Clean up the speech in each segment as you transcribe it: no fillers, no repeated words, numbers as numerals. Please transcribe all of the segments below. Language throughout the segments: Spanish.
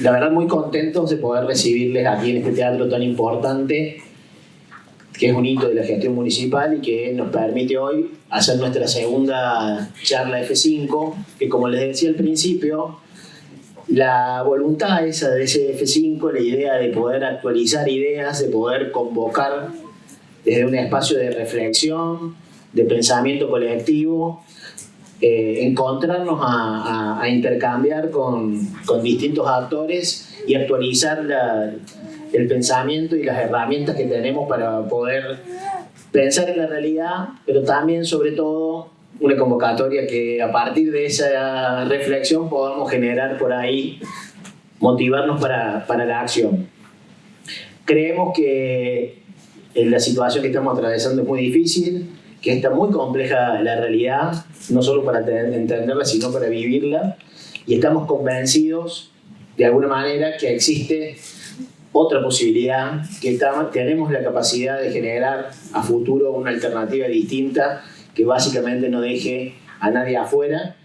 la verdad muy contentos de poder recibirles aquí en este teatro tan importante, que es un hito de la gestión municipal y que nos permite hoy hacer nuestra segunda charla F5, que como les decía al principio, la voluntad esa de ese F5, la idea de poder actualizar ideas, de poder convocar desde un espacio de reflexión, de pensamiento colectivo, encontrarnos a intercambiar con distintos actores y actualizar el pensamiento y las herramientas que tenemos para poder pensar en la realidad, pero también, sobre todo, una convocatoria que a partir de esa reflexión podamos generar por ahí, motivarnos para la acción. Creemos que en la situación que estamos atravesando es muy difícil, que está muy compleja la realidad, no solo para entenderla, sino para vivirla, y estamos convencidos, de alguna manera, que existe otra posibilidad, que tenemos la capacidad de generar a futuro una alternativa distinta que básicamente no deje a nadie afuera,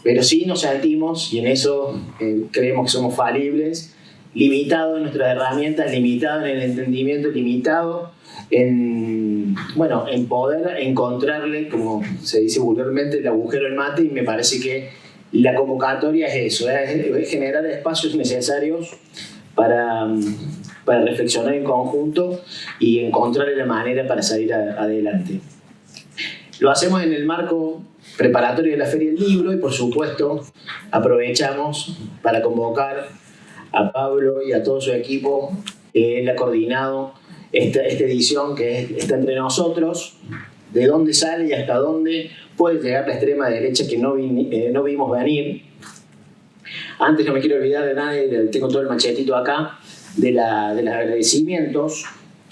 pero sí nos sentimos, y en eso creemos que somos falibles, limitados en nuestras herramientas, limitados en el entendimiento, limitados en poder encontrarle, como se dice vulgarmente, el agujero al mate, y me parece que la convocatoria es eso, es generar espacios necesarios para reflexionar en conjunto y encontrar la manera para salir adelante. Lo hacemos en el marco preparatorio de la Feria del Libro y, por supuesto, aprovechamos para convocar a Pablo y a todo su equipo. Él ha coordinado esta edición que está entre nosotros, de dónde sale y hasta dónde puede llegar la extrema derecha que no vimos venir. Antes no me quiero olvidar de nadie, tengo todo el machetito acá, de los agradecimientos.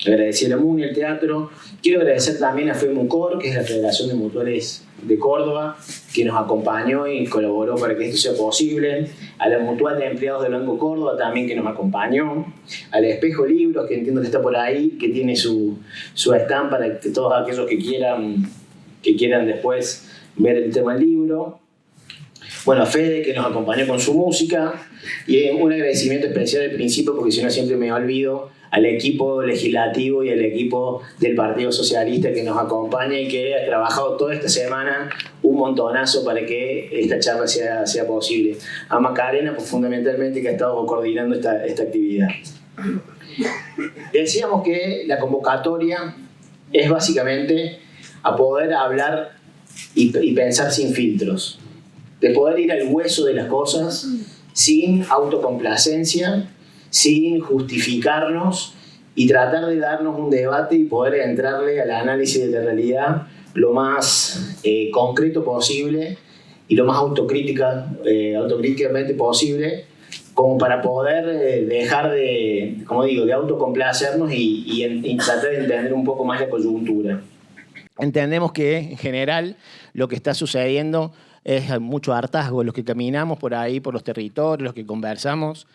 Agradecer a MUNI, el teatro. Quiero agradecer también a FEMUCOR, que es la Federación de Mutuales de Córdoba, que nos acompañó y colaboró para que esto sea posible. A la Mutual de Empleados del Banco Córdoba también, que nos acompañó. Al Espejo Libros, que entiendo que está por ahí, que tiene su stand para que todos aquellos que quieran después ver el tema del libro. Bueno, a Fede, que nos acompañó con su música. Y un agradecimiento especial al principio, porque si no siempre me olvido, al equipo legislativo y al equipo del Partido Socialista que nos acompaña y que ha trabajado toda esta semana un montonazo para que esta charla sea posible. A Macarena, pues, fundamentalmente, que ha estado coordinando esta actividad. Decíamos que la convocatoria es básicamente a poder hablar y pensar sin filtros, de poder ir al hueso de las cosas sin autocomplacencia, sin justificarnos, y tratar de darnos un debate y poder entrarle al análisis de la realidad lo más concreto posible y lo más autocríticamente posible, como para poder dejar de autocomplacernos y tratar de entender un poco más la coyuntura. Entendemos que en general lo que está sucediendo es mucho hartazgo. Los que caminamos por ahí, por los territorios, los que conversamos,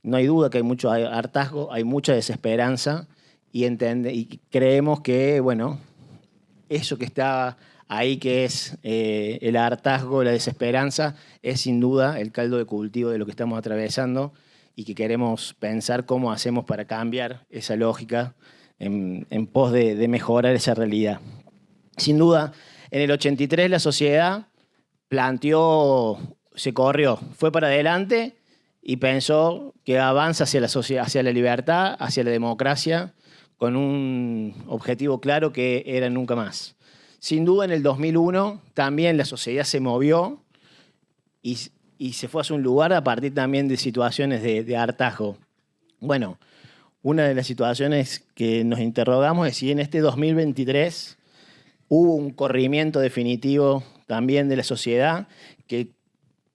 no hay duda que hay mucho hartazgo, hay mucha desesperanza y creemos que, eso que está ahí, que es el hartazgo, la desesperanza, es sin duda el caldo de cultivo de lo que estamos atravesando y que queremos pensar cómo hacemos para cambiar esa lógica en pos de mejorar esa realidad. Sin duda, en el 83 la sociedad se corrió, fue para adelante y pensó que avanza hacia la sociedad, hacia la libertad, hacia la democracia, con un objetivo claro que era nunca más. Sin duda, en el 2001 también la sociedad se movió y se fue hacia un lugar a partir también de situaciones de hartazgo. Bueno, una de las situaciones que nos interrogamos es si en este 2023 hubo un corrimiento definitivo también de la sociedad que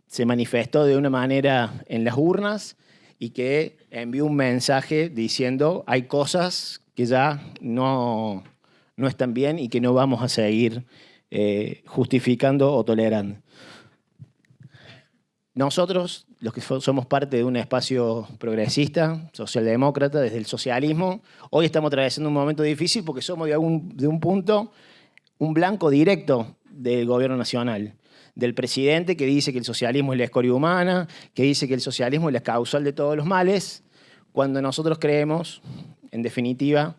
se manifestó de una manera en las urnas y que envió un mensaje diciendo hay cosas que ya no están bien y que no vamos a seguir justificando o tolerando. Nosotros, los que somos parte de un espacio progresista, socialdemócrata, desde el socialismo, hoy estamos atravesando un momento difícil porque somos de un punto un blanco directo del gobierno nacional. del presidente que dice que el socialismo es la escoria humana, que dice que el socialismo es la causal de todos los males, cuando nosotros creemos, en definitiva,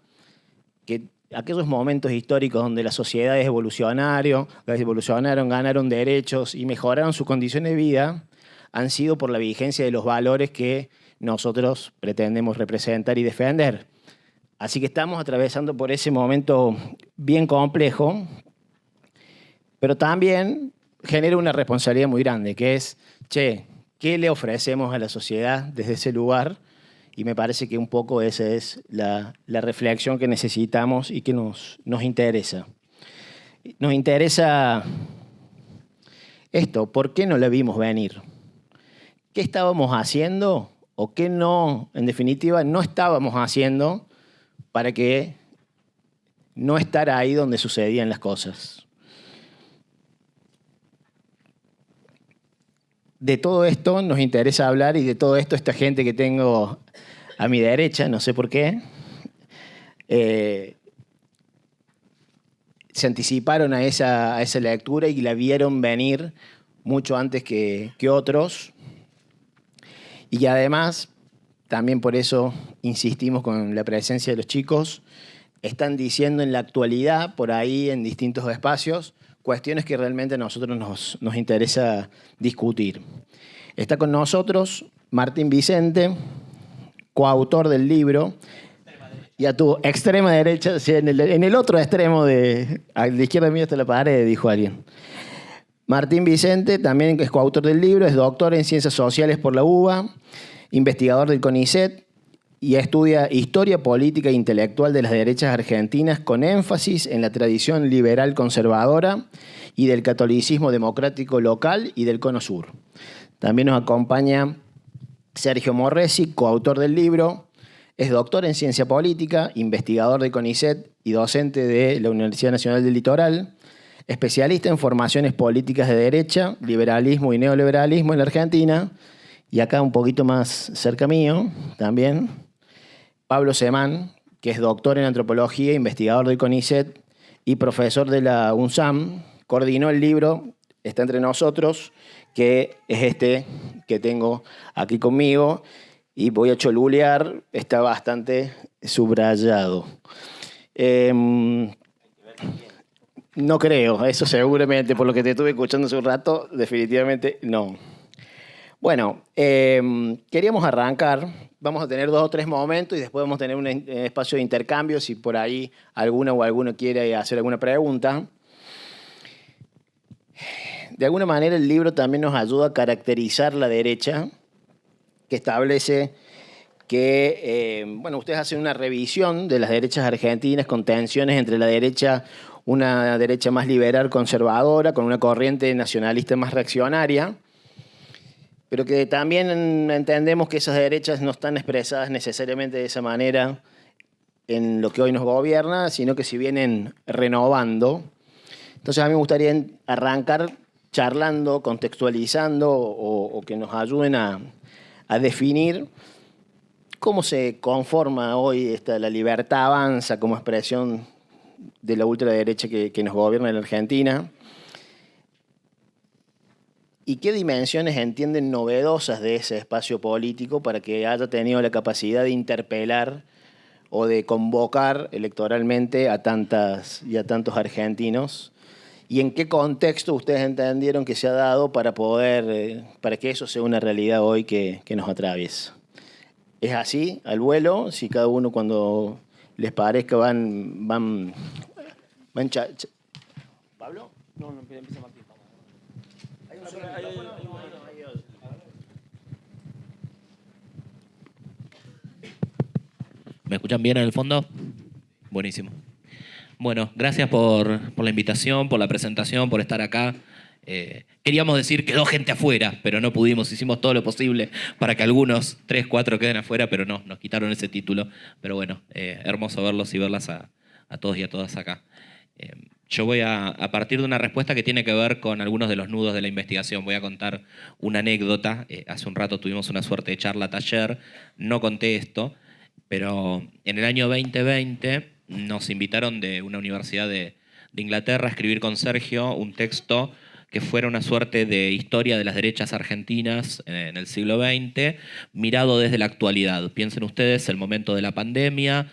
que aquellos momentos históricos donde las sociedades evolucionaron, ganaron derechos y mejoraron su condición de vida, han sido por la vigencia de los valores que nosotros pretendemos representar y defender. Así que estamos atravesando por ese momento bien complejo, pero también genera una responsabilidad muy grande, que es, ¿qué le ofrecemos a la sociedad desde ese lugar? Y me parece que un poco esa es la reflexión que necesitamos y que nos interesa. Nos interesa esto, ¿por qué no la vimos venir? ¿Qué estábamos haciendo o qué no, en definitiva, no estábamos haciendo para que no estar ahí donde sucedían las cosas? De todo esto nos interesa hablar y de todo esto esta gente que tengo a mi derecha, no sé por qué, se anticiparon a esa lectura y la vieron venir mucho antes que otros. Y además, también por eso insistimos con la presencia de los chicos, están diciendo en la actualidad, por ahí en distintos espacios, cuestiones que realmente a nosotros nos interesa discutir. Está con nosotros Martín Vicente, coautor del libro, y a tu extrema derecha, en el otro extremo a la izquierda mía está la pared, dijo alguien. Martín Vicente también es coautor del libro, es doctor en Ciencias Sociales por la UBA, investigador del CONICET y estudia historia política e intelectual de las derechas argentinas con énfasis en la tradición liberal conservadora y del catolicismo democrático local y del Cono Sur. También nos acompaña Sergio Morresi, coautor del libro, es doctor en Ciencia Política, investigador de CONICET y docente de la Universidad Nacional del Litoral, especialista en formaciones políticas de derecha, liberalismo y neoliberalismo en la Argentina, y acá un poquito más cerca mío también, Pablo Semán, que es doctor en antropología, investigador del CONICET y profesor de la UNSAM, coordinó el libro, está entre nosotros, que es este que tengo aquí conmigo, y voy a cholulear, está bastante subrayado. No creo, eso seguramente, por lo que te estuve escuchando hace un rato, definitivamente no. Bueno, queríamos arrancar, vamos a tener 2 o 3 momentos y después vamos a tener un espacio de intercambio, si por ahí alguna o alguno quiere hacer alguna pregunta. De alguna manera el libro también nos ayuda a caracterizar la derecha, que establece que, ustedes hacen una revisión de las derechas argentinas con tensiones entre la derecha, una derecha más liberal conservadora, con una corriente nacionalista más reaccionaria, pero que también entendemos que esas derechas no están expresadas necesariamente de esa manera en lo que hoy nos gobierna, sino que se vienen renovando. Entonces a mí me gustaría arrancar charlando, contextualizando o que nos ayuden a definir cómo se conforma hoy la libertad avanza como expresión de la ultraderecha que nos gobierna en la Argentina y qué dimensiones entienden novedosas de ese espacio político para que haya tenido la capacidad de interpelar o de convocar electoralmente a tantos argentinos. ¿Y en qué contexto ustedes entendieron que se ha dado para que eso sea una realidad hoy que nos atraviesa? ¿Es así, al vuelo? Si cada uno cuando les parezca van ¿Pablo? No, empieza Martín. ¿Me escuchan bien en el fondo? Buenísimo. Bueno, gracias por la invitación, por la presentación, por estar acá. Queríamos decir quedó gente afuera, pero no pudimos. Hicimos todo lo posible para que algunos 3, 4 queden afuera, pero no, nos quitaron ese título. Pero bueno, hermoso verlos y verlas a todos y a todas acá. Yo voy a partir de una respuesta que tiene que ver con algunos de los nudos de la investigación. Voy a contar una anécdota. Hace un rato tuvimos una suerte de charla taller. No conté esto, pero en el año 2020 nos invitaron de una universidad de Inglaterra a escribir con Sergio un texto que fuera una suerte de historia de las derechas argentinas en el siglo XX, mirado desde la actualidad. Piensen ustedes el momento de la pandemia,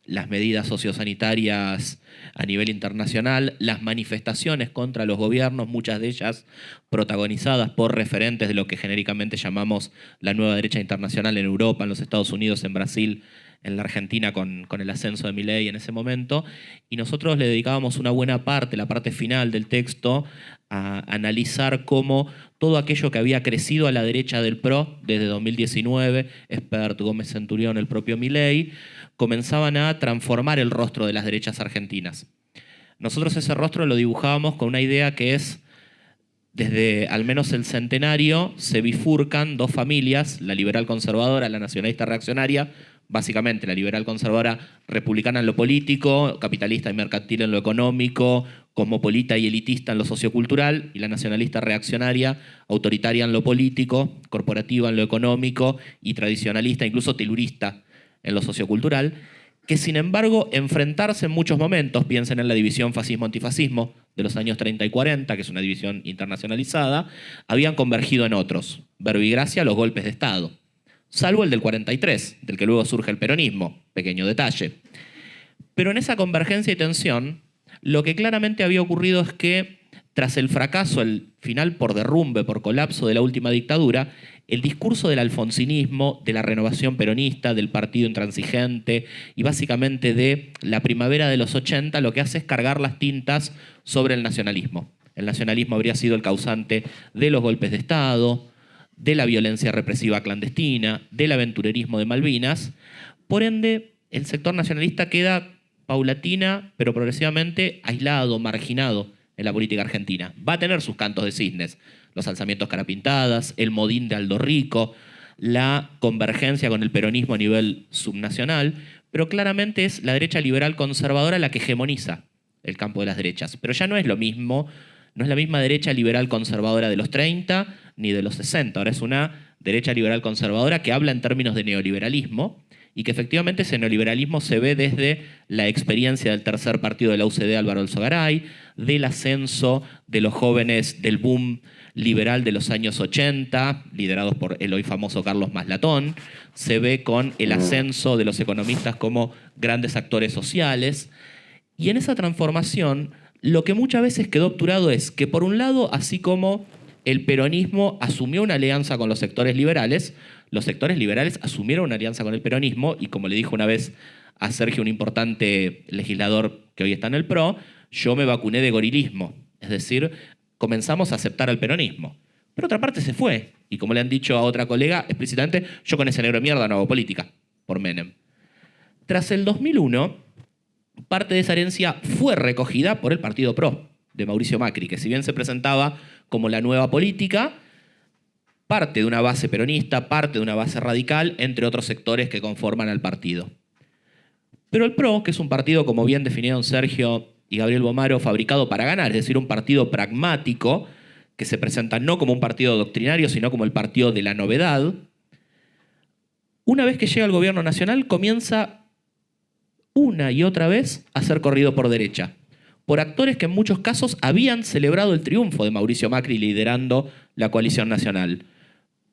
las medidas sociosanitarias a nivel internacional, las manifestaciones contra los gobiernos, muchas de ellas protagonizadas por referentes de lo que genéricamente llamamos la nueva derecha internacional en Europa, en los Estados Unidos, en Brasil, en la Argentina con el ascenso de Milei en ese momento, y nosotros le dedicábamos una buena parte, la parte final del texto, a analizar cómo todo aquello que había crecido a la derecha del PRO desde 2019, Espert, Gómez Centurión, el propio Milei, comenzaban a transformar el rostro de las derechas argentinas. Nosotros ese rostro lo dibujábamos con una idea que es, desde al menos el centenario, se bifurcan dos familias, la liberal conservadora, la nacionalista reaccionaria, básicamente la liberal conservadora republicana en lo político, capitalista y mercantil en lo económico, cosmopolita y elitista en lo sociocultural, y la nacionalista reaccionaria, autoritaria en lo político, corporativa en lo económico y tradicionalista, incluso telurista en lo sociocultural, que sin embargo enfrentarse en muchos momentos, piensen en la división fascismo-antifascismo de los años 30 y 40, que es una división internacionalizada, habían convergido en otros, verbigracia los golpes de Estado, salvo el del 43, del que luego surge el peronismo, pequeño detalle. Pero en esa convergencia y tensión, lo que claramente había ocurrido es que tras el fracaso, el final por derrumbe, por colapso de la última dictadura, el discurso del alfonsinismo, de la renovación peronista, del partido intransigente y básicamente de la primavera de los 80, lo que hace es cargar las tintas sobre el nacionalismo. El nacionalismo habría sido el causante de los golpes de Estado, de la violencia represiva clandestina, del aventurerismo de Malvinas. Por ende, el sector nacionalista queda paulatina, pero progresivamente aislado, marginado en la política argentina. Va a tener sus cantos de cisnes, los alzamientos carapintadas, el modín de Aldo Rico, la convergencia con el peronismo a nivel subnacional, pero claramente es la derecha liberal conservadora la que hegemoniza el campo de las derechas. Pero ya no es lo mismo, no es la misma derecha liberal conservadora de los 30 ni de los 60, ahora es una derecha liberal conservadora que habla en términos de neoliberalismo y que efectivamente ese neoliberalismo se ve desde la experiencia del tercer partido de la UCD, Álvaro Alzogaray, del ascenso de los jóvenes del boom liberal de los años 80, liderados por el hoy famoso Carlos Maslatón, se ve con el ascenso de los economistas como grandes actores sociales, y en esa transformación lo que muchas veces quedó obturado es que, por un lado, así como el peronismo asumió una alianza con los sectores liberales asumieron una alianza con el peronismo, y como le dijo una vez a Sergio, un importante legislador que hoy está en el PRO, yo me vacuné de gorilismo, es decir, comenzamos a aceptar al peronismo. Pero otra parte se fue, y como le han dicho a otra colega explícitamente, yo con ese negro de mierda no hago política, por Menem. Tras el 2001, parte de esa herencia fue recogida por el Partido PRO de Mauricio Macri, que si bien se presentaba como la nueva política, parte de una base peronista, parte de una base radical, entre otros sectores que conforman al partido. Pero el PRO, que es un partido, como bien definieron Sergio y Gabriel Bomaro, fabricado para ganar, es decir, un partido pragmático, que se presenta no como un partido doctrinario, sino como el partido de la novedad, una vez que llega al gobierno nacional, comienza una y otra vez a ser corrido por derecha, por actores que en muchos casos habían celebrado el triunfo de Mauricio Macri liderando la coalición nacional.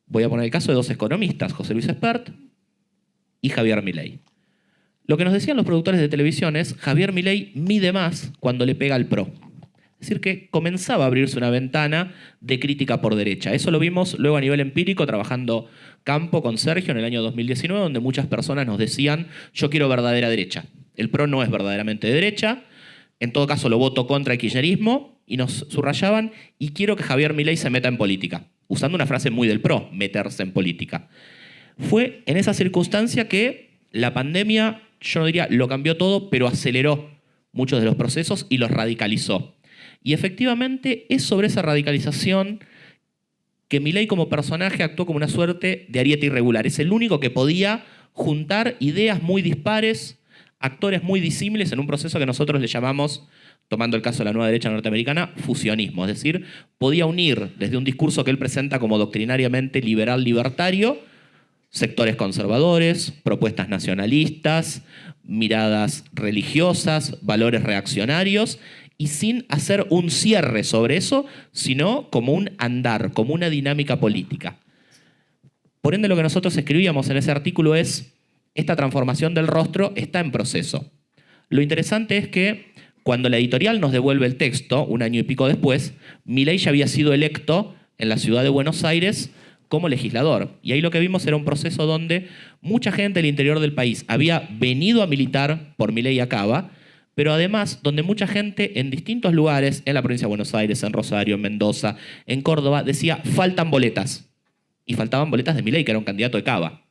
Voy a poner el caso de dos economistas, José Luis Espert y Javier Milei. Lo que nos decían los productores de televisión es: Javier Milei mide más cuando le pega al PRO. Es decir, que comenzaba a abrirse una ventana de crítica por derecha. Eso lo vimos luego a nivel empírico, trabajando campo con Sergio en el año 2019, donde muchas personas nos decían: yo quiero verdadera derecha. El PRO no es verdaderamente de derecha, en todo caso lo voto contra el kirchnerismo, y nos subrayaban: y quiero que Javier Milei se meta en política. Usando una frase muy del PRO, meterse en política. Fue en esa circunstancia que la pandemia, yo no diría lo cambió todo, pero aceleró muchos de los procesos y los radicalizó. Y efectivamente es sobre esa radicalización que Milei como personaje actuó como una suerte de ariete irregular. Es el único que podía juntar ideas muy dispares, actores muy disímiles en un proceso que nosotros le llamamos, tomando el caso de la nueva derecha norteamericana, fusionismo. Es decir, podía unir desde un discurso que él presenta como doctrinariamente liberal libertario, sectores conservadores, propuestas nacionalistas, miradas religiosas, valores reaccionarios, y sin hacer un cierre sobre eso, sino como un andar, como una dinámica política. Por ende, lo que nosotros escribíamos en ese artículo es, esta transformación del rostro está en proceso. Lo interesante es que cuando la editorial nos devuelve el texto, un año y pico después, Milei ya había sido electo en la ciudad de Buenos Aires como legislador. Y ahí lo que vimos era un proceso donde mucha gente del interior del país había venido a militar por Milei a Cava, pero además donde mucha gente en distintos lugares, en la provincia de Buenos Aires, en Rosario, en Mendoza, en Córdoba, decía, faltan boletas. Y faltaban boletas de Milei, que era un candidato de Cava.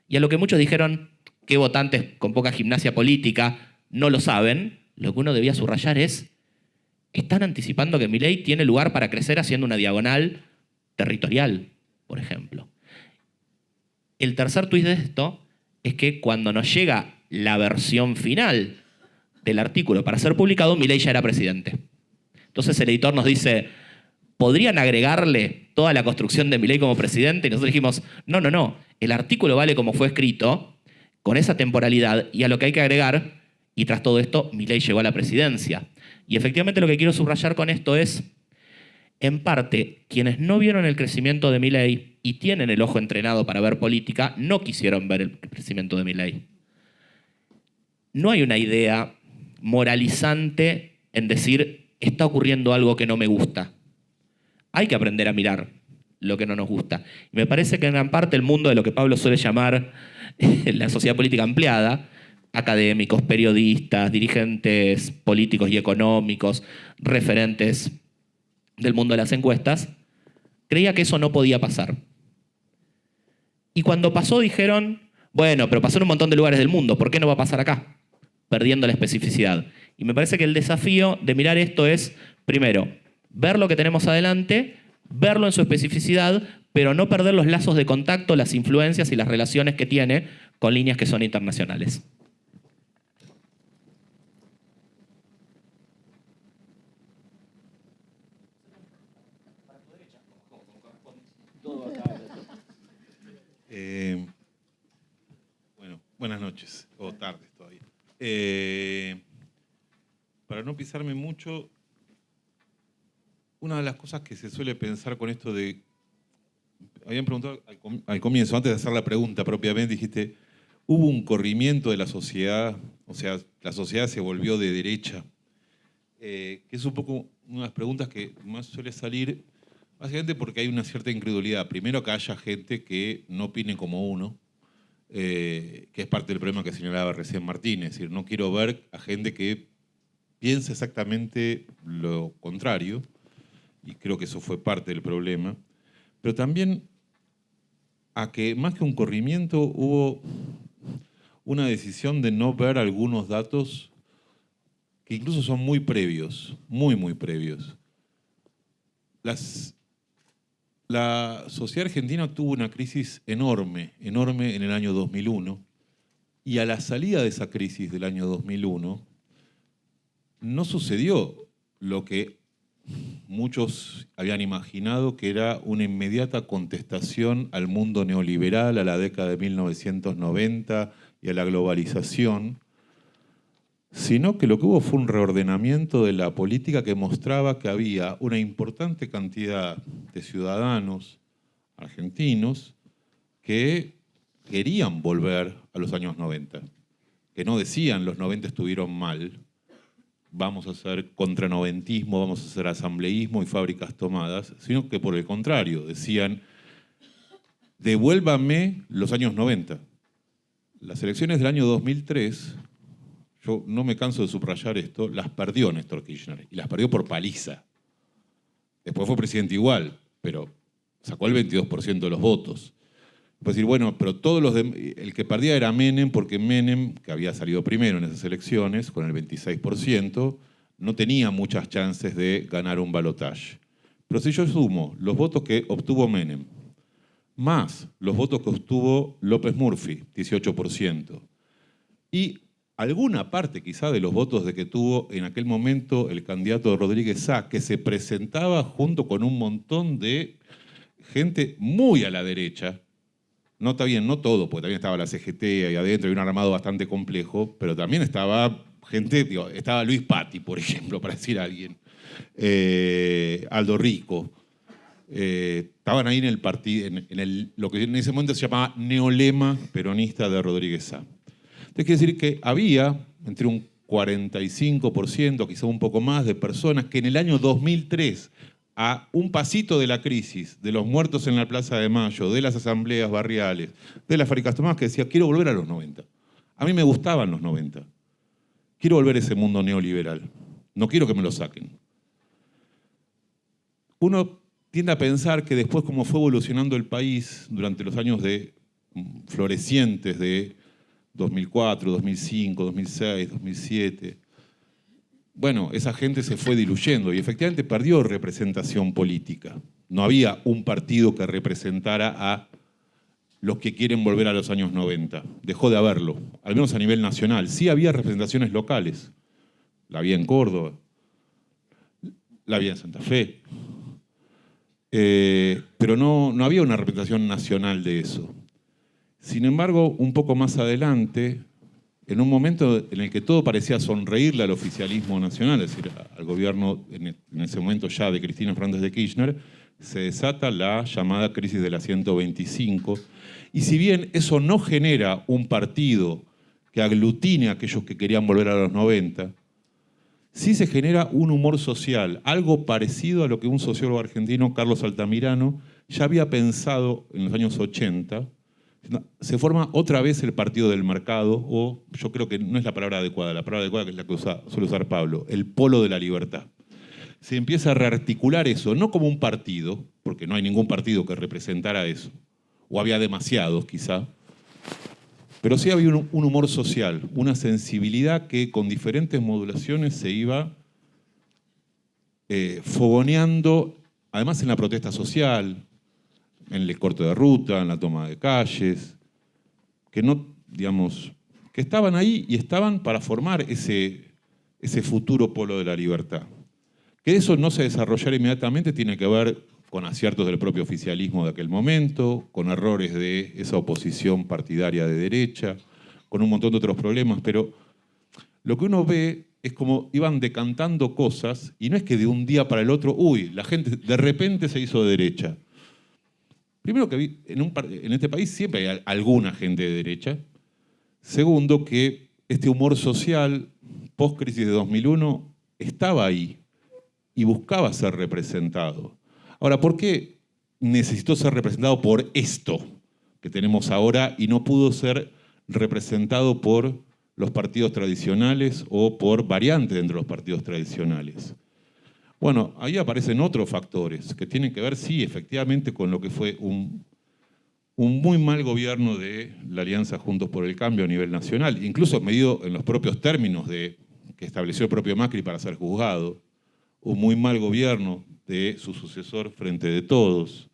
Y a lo que muchos dijeron, qué votantes con poca gimnasia política no lo saben, lo que uno debía subrayar es, están anticipando que Milei tiene lugar para crecer haciendo una diagonal territorial, por ejemplo. El tercer tuit de esto es que cuando nos llega la versión final del artículo para ser publicado, Milei ya era presidente. Entonces el editor nos dice, ¿podrían agregarle toda la construcción de Milei como presidente? Y nosotros dijimos, no, el artículo vale como fue escrito, con esa temporalidad, y a lo que hay que agregar, y tras todo esto, Milei llegó a la presidencia. Y efectivamente lo que quiero subrayar con esto es, en parte, quienes no vieron el crecimiento de Milei y tienen el ojo entrenado para ver política, no quisieron ver el crecimiento de Milei. No hay una idea moralizante en decir, está ocurriendo algo que no me gusta. Hay que aprender a mirar lo que no nos gusta. Y me parece que en gran parte el mundo de lo que Pablo suele llamar la sociedad política ampliada, académicos, periodistas, dirigentes políticos y económicos, referentes del mundo de las encuestas, creía que eso no podía pasar. Y cuando pasó dijeron, bueno, pero pasó en un montón de lugares del mundo, ¿por qué no va a pasar acá? Perdiendo la especificidad. Y me parece que el desafío de mirar esto es, primero, ver lo que tenemos adelante, verlo en su especificidad, pero no perder los lazos de contacto, las influencias y las relaciones que tiene con líneas que son internacionales. Bueno, buenas noches, o tardes todavía. Para no pisarme mucho, una de las cosas que se suele pensar con esto de... Habían preguntado al comienzo, antes de hacer la pregunta propiamente, dijiste, hubo un corrimiento de la sociedad, o sea, la sociedad se volvió de derecha, que es un poco una de las preguntas que más suele salir, básicamente porque hay una cierta incredulidad. Primero, que haya gente que no opine como uno, que es parte del problema que señalaba recién Martínez. Es decir, no quiero ver a gente que piense exactamente lo contrario, y creo que eso fue parte del problema. Pero también a que más que un corrimiento hubo una decisión de no ver algunos datos que incluso son muy previos, muy previos. La sociedad argentina tuvo una crisis enorme en el año 2001, y a la salida de esa crisis del año 2001 no sucedió lo que muchos habían imaginado, que era una inmediata contestación al mundo neoliberal, a la década de 1990 y a la globalización, sino que lo que hubo fue un reordenamiento de la política que mostraba que había una importante cantidad de ciudadanos argentinos que querían volver a los años 90, que no decían los 90 estuvieron mal, vamos a hacer contranoventismo, vamos a hacer asambleísmo y fábricas tomadas, sino que por el contrario, decían, devuélvame los años 90. Las elecciones del año 2003, yo no me canso de subrayar esto, las perdió Néstor Kirchner, y las perdió por paliza. Después fue presidente igual, pero sacó el 22% de los votos. Puede decir, bueno, pero el que perdía era Menem, porque Menem, que había salido primero en esas elecciones, con el 26%, no tenía muchas chances de ganar un balotaje. Pero si yo sumo los votos que obtuvo Menem, más los votos que obtuvo López Murphy, 18%, y alguna parte quizá de los votos de que tuvo en aquel momento el candidato Rodríguez Sá, que se presentaba junto con un montón de gente muy a la derecha, no todo, porque también estaba la CGT ahí adentro y un armado bastante complejo, pero también estaba gente, digo, estaba Luis Patti, por ejemplo, para decir a alguien, Aldo Rico, estaban ahí en el partido, lo que en ese momento se llamaba neolema peronista de Rodríguez Sá. Entonces quiere decir que había entre un 45%, quizá un poco más, de personas que en el año 2003, a un pasito de la crisis, de los muertos en la Plaza de Mayo, de las asambleas barriales, de las fábricas tomadas, que decía, quiero volver a los 90. A mí me gustaban los 90. Quiero volver a ese mundo neoliberal. No quiero que me lo saquen. Uno tiende a pensar que después, como fue evolucionando el país durante los años florecientes de 2004, 2005, 2006, 2007, bueno, esa gente se fue diluyendo y efectivamente perdió representación política. No había un partido que representara a los que quieren volver a los años 90. Dejó de haberlo, al menos a nivel nacional. Sí había representaciones locales. La había en Córdoba, la había en Santa Fe. Pero no había una representación nacional de eso. Sin embargo, un poco más adelante, en un momento en el que todo parecía sonreírle al oficialismo nacional, es decir, al gobierno en ese momento ya de Cristina Fernández de Kirchner, se desata la llamada crisis de la 125. Y si bien eso no genera un partido que aglutine a aquellos que querían volver a los 90, sí se genera un humor social, algo parecido a lo que un sociólogo argentino, Carlos Altamirano, ya había pensado en los años 80. Se forma otra vez el partido del mercado, o yo creo que no es la palabra adecuada, la palabra adecuada que es la que suele usar Pablo, el polo de la libertad. Se empieza a rearticular eso, no como un partido, porque no hay ningún partido que representara eso, o había demasiados quizá, pero sí había un humor social, una sensibilidad que con diferentes modulaciones se iba fogoneando, además en la protesta social, en el corte de ruta, en la toma de calles, que no, digamos, que estaban ahí y estaban para formar ese futuro polo de la libertad. Que eso no se desarrollara inmediatamente tiene que ver con aciertos del propio oficialismo de aquel momento, con errores de esa oposición partidaria de derecha, con un montón de otros problemas, pero lo que uno ve es como iban decantando cosas, y no es que de un día para el otro, uy, la gente de repente se hizo de derecha. Primero que en este país siempre hay alguna gente de derecha. Segundo, que este humor social post-crisis de 2001 estaba ahí y buscaba ser representado. Ahora, ¿por qué necesitó ser representado por esto que tenemos ahora y no pudo ser representado por los partidos tradicionales o por variantes dentro de los partidos tradicionales? Bueno, ahí aparecen otros factores que tienen que ver, sí, efectivamente, con lo que fue un muy mal gobierno de la Alianza Juntos por el Cambio a nivel nacional, incluso medido en los propios términos que estableció el propio Macri para ser juzgado, un muy mal gobierno de su sucesor Frente de Todos.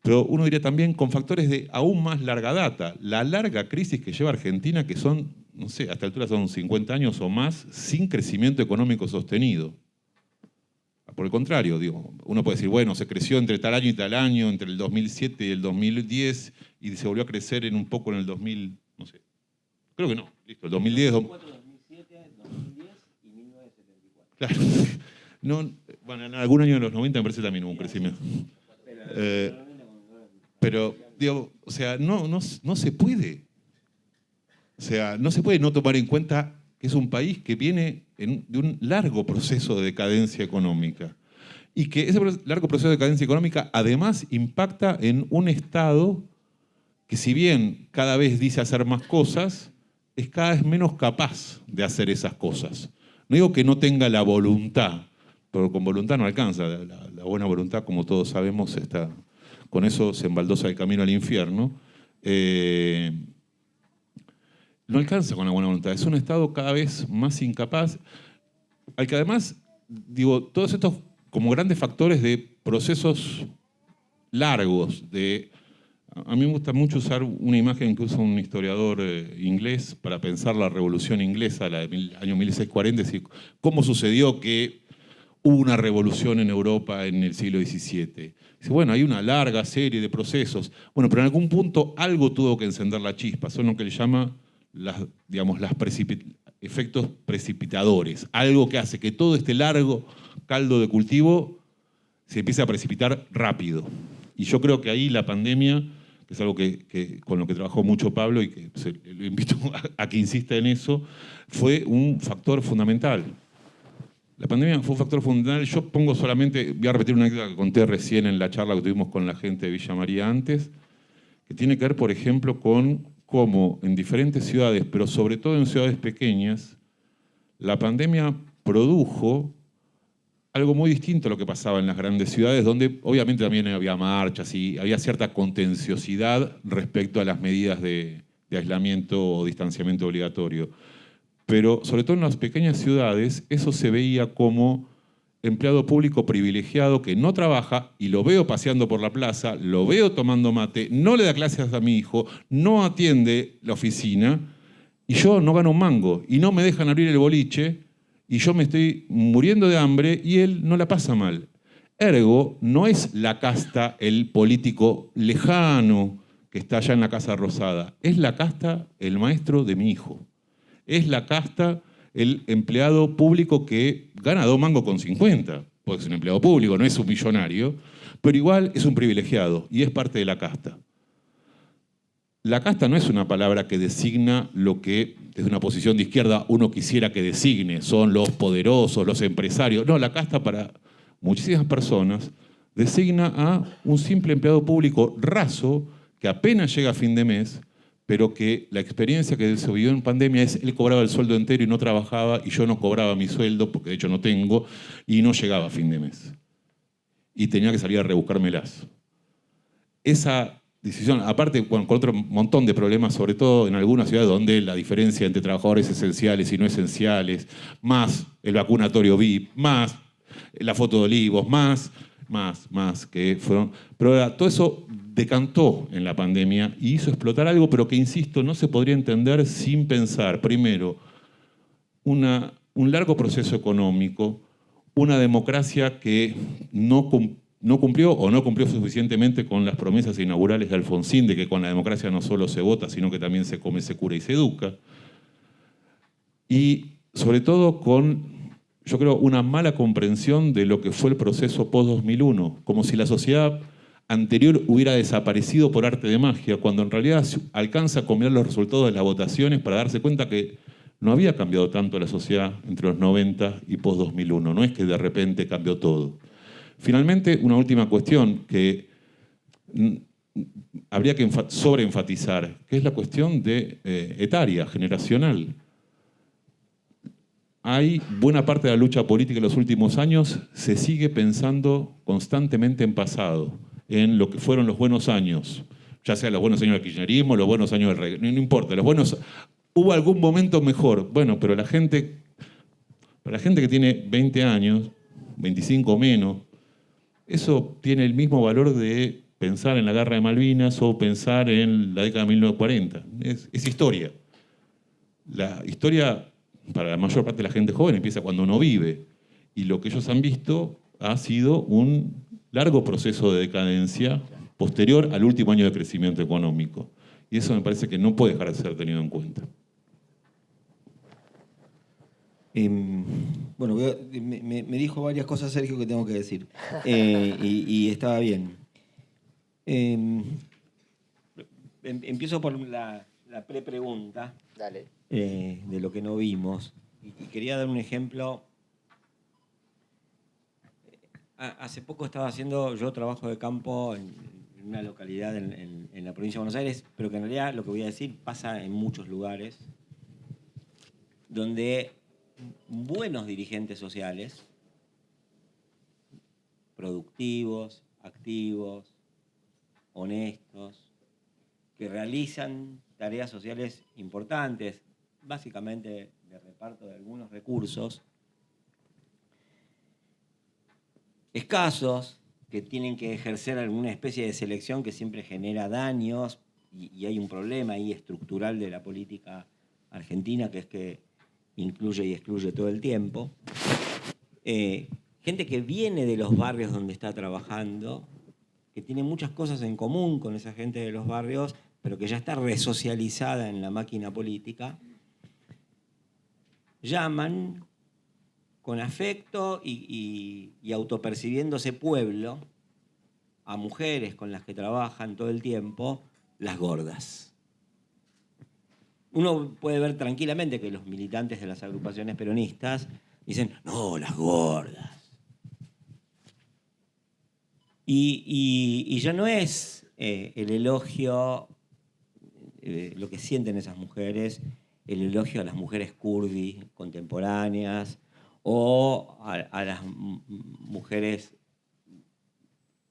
Pero uno diría también con factores de aún más larga data, la larga crisis que lleva Argentina, que son, no sé, a esta altura son 50 años o más, sin crecimiento económico sostenido. Por el contrario, digo, uno puede decir, bueno, se creció entre tal año y tal año, entre el 2007 y el 2010, y se volvió a crecer un poco en el 2000, no sé. Creo que no, listo, el 2010... 2007, 2010 y 1974. Claro. No, bueno, en algún año de los 90 me parece también hubo un crecimiento. Pero, digo, o sea, no se puede. O sea, no se puede no tomar en cuenta que es un país que viene de un largo proceso de decadencia económica. Y que ese largo proceso de decadencia económica además impacta en un Estado que, si bien cada vez dice hacer más cosas, es cada vez menos capaz de hacer esas cosas. No digo que no tenga la voluntad, pero con voluntad no alcanza. La buena voluntad, como todos sabemos, con eso se embaldosa el camino al infierno. No alcanza con la buena voluntad. Es un Estado cada vez más incapaz, al que además, digo, todos estos como grandes factores de procesos largos. A mí me gusta mucho usar una imagen que usa un historiador inglés para pensar la Revolución Inglesa, la del año 1640, es decir, cómo sucedió que hubo una revolución en Europa en el siglo XVII. Dice, bueno, hay una larga serie de procesos. Bueno, pero en algún punto algo tuvo que encender la chispa. Son lo que le llama efectos precipitadores, algo que hace que todo este largo caldo de cultivo se empiece a precipitar rápido. Y yo creo que ahí la pandemia, que es algo con lo que trabajó mucho Pablo y que lo invito a que insista en eso, fue un factor fundamental. La pandemia fue un factor fundamental. Yo pongo solamente, voy a repetir una anécdota que conté recién en la charla que tuvimos con la gente de Villa María antes, que tiene que ver, por ejemplo, con cómo en diferentes ciudades, pero sobre todo en ciudades pequeñas, la pandemia produjo algo muy distinto a lo que pasaba en las grandes ciudades, donde obviamente también había marchas y había cierta contenciosidad respecto a las medidas de aislamiento o distanciamiento obligatorio. Pero sobre todo en las pequeñas ciudades, eso se veía como empleado público privilegiado que no trabaja y lo veo paseando por la plaza, lo veo tomando mate, no le da clases a mi hijo, no atiende la oficina y yo no gano un mango y no me dejan abrir el boliche y yo me estoy muriendo de hambre y él no la pasa mal. Ergo, no es la casta el político lejano que está allá en la Casa Rosada, es la casta el maestro de mi hijo. Es la casta el empleado público que gana 2 mangos con 50, porque es un empleado público, no es un millonario, pero igual es un privilegiado y es parte de la casta. La casta no es una palabra que designa lo que desde una posición de izquierda uno quisiera que designe, son los poderosos, los empresarios. No, la casta para muchísimas personas designa a un simple empleado público raso que apenas llega a fin de mes, pero que la experiencia que se vivió en pandemia es él cobraba el sueldo entero y no trabajaba y yo no cobraba mi sueldo, porque de hecho no tengo, y no llegaba a fin de mes. Y tenía que salir a rebuscármelas. Esa decisión, aparte con otro montón de problemas, sobre todo en algunas ciudades donde la diferencia entre trabajadores esenciales y no esenciales, más el vacunatorio VIP, más la foto de Olivos, más, que fueron... Pero todo eso decantó en la pandemia y hizo explotar algo, pero que, insisto, no se podría entender sin pensar, primero, un largo proceso económico, una democracia que no cumplió o no cumplió suficientemente con las promesas inaugurales de Alfonsín de que con la democracia no solo se vota, sino que también se come, se cura y se educa. Y sobre todo con, yo creo, una mala comprensión de lo que fue el proceso post-2001, como si la sociedad anterior hubiera desaparecido por arte de magia, cuando en realidad alcanza a combinar los resultados de las votaciones para darse cuenta que no había cambiado tanto la sociedad entre los 90 y post-2001, no es que de repente cambió todo. Finalmente, una última cuestión que habría que sobreenfatizar, que es la cuestión etaria, generacional. Hay buena parte de la lucha política en los últimos años se sigue pensando constantemente en pasado, en lo que fueron los buenos años, ya sea los buenos años del kirchnerismo, los buenos años del reggae, no importa, hubo algún momento mejor, bueno, pero para la gente que tiene 20 años, 25 o menos, eso tiene el mismo valor de pensar en la Guerra de Malvinas o pensar en la década de 1940. Es historia. La historia, para la mayor parte de la gente joven, empieza cuando uno vive. Y lo que ellos han visto ha sido un largo proceso de decadencia posterior al último año de crecimiento económico. Y eso me parece que no puede dejar de ser tenido en cuenta. Bueno, me dijo varias cosas Sergio que tengo que decir. Y estaba bien. Empiezo por la prepregunta. Dale. De lo que no vimos. Y quería dar un ejemplo. Hace poco estaba haciendo yo trabajo de campo en una localidad en la provincia de Buenos Aires, pero que en realidad lo que voy a decir pasa en muchos lugares, donde buenos dirigentes sociales, productivos, activos, honestos, que realizan tareas sociales importantes, básicamente de reparto de algunos recursos, escasos, que tienen que ejercer alguna especie de selección que siempre genera daños, y hay un problema ahí estructural de la política argentina, que es que incluye y excluye todo el tiempo. Gente que viene de los barrios donde está trabajando, que tiene muchas cosas en común con esa gente de los barrios, pero que ya está resocializada en la máquina política, llaman con afecto y autopercibiéndose pueblo a mujeres con las que trabajan todo el tiempo, las gordas. Uno puede ver tranquilamente que los militantes de las agrupaciones peronistas dicen, no, las gordas. Y ya no es el elogio, lo que sienten esas mujeres, el elogio a las mujeres kurdi contemporáneas o a las mujeres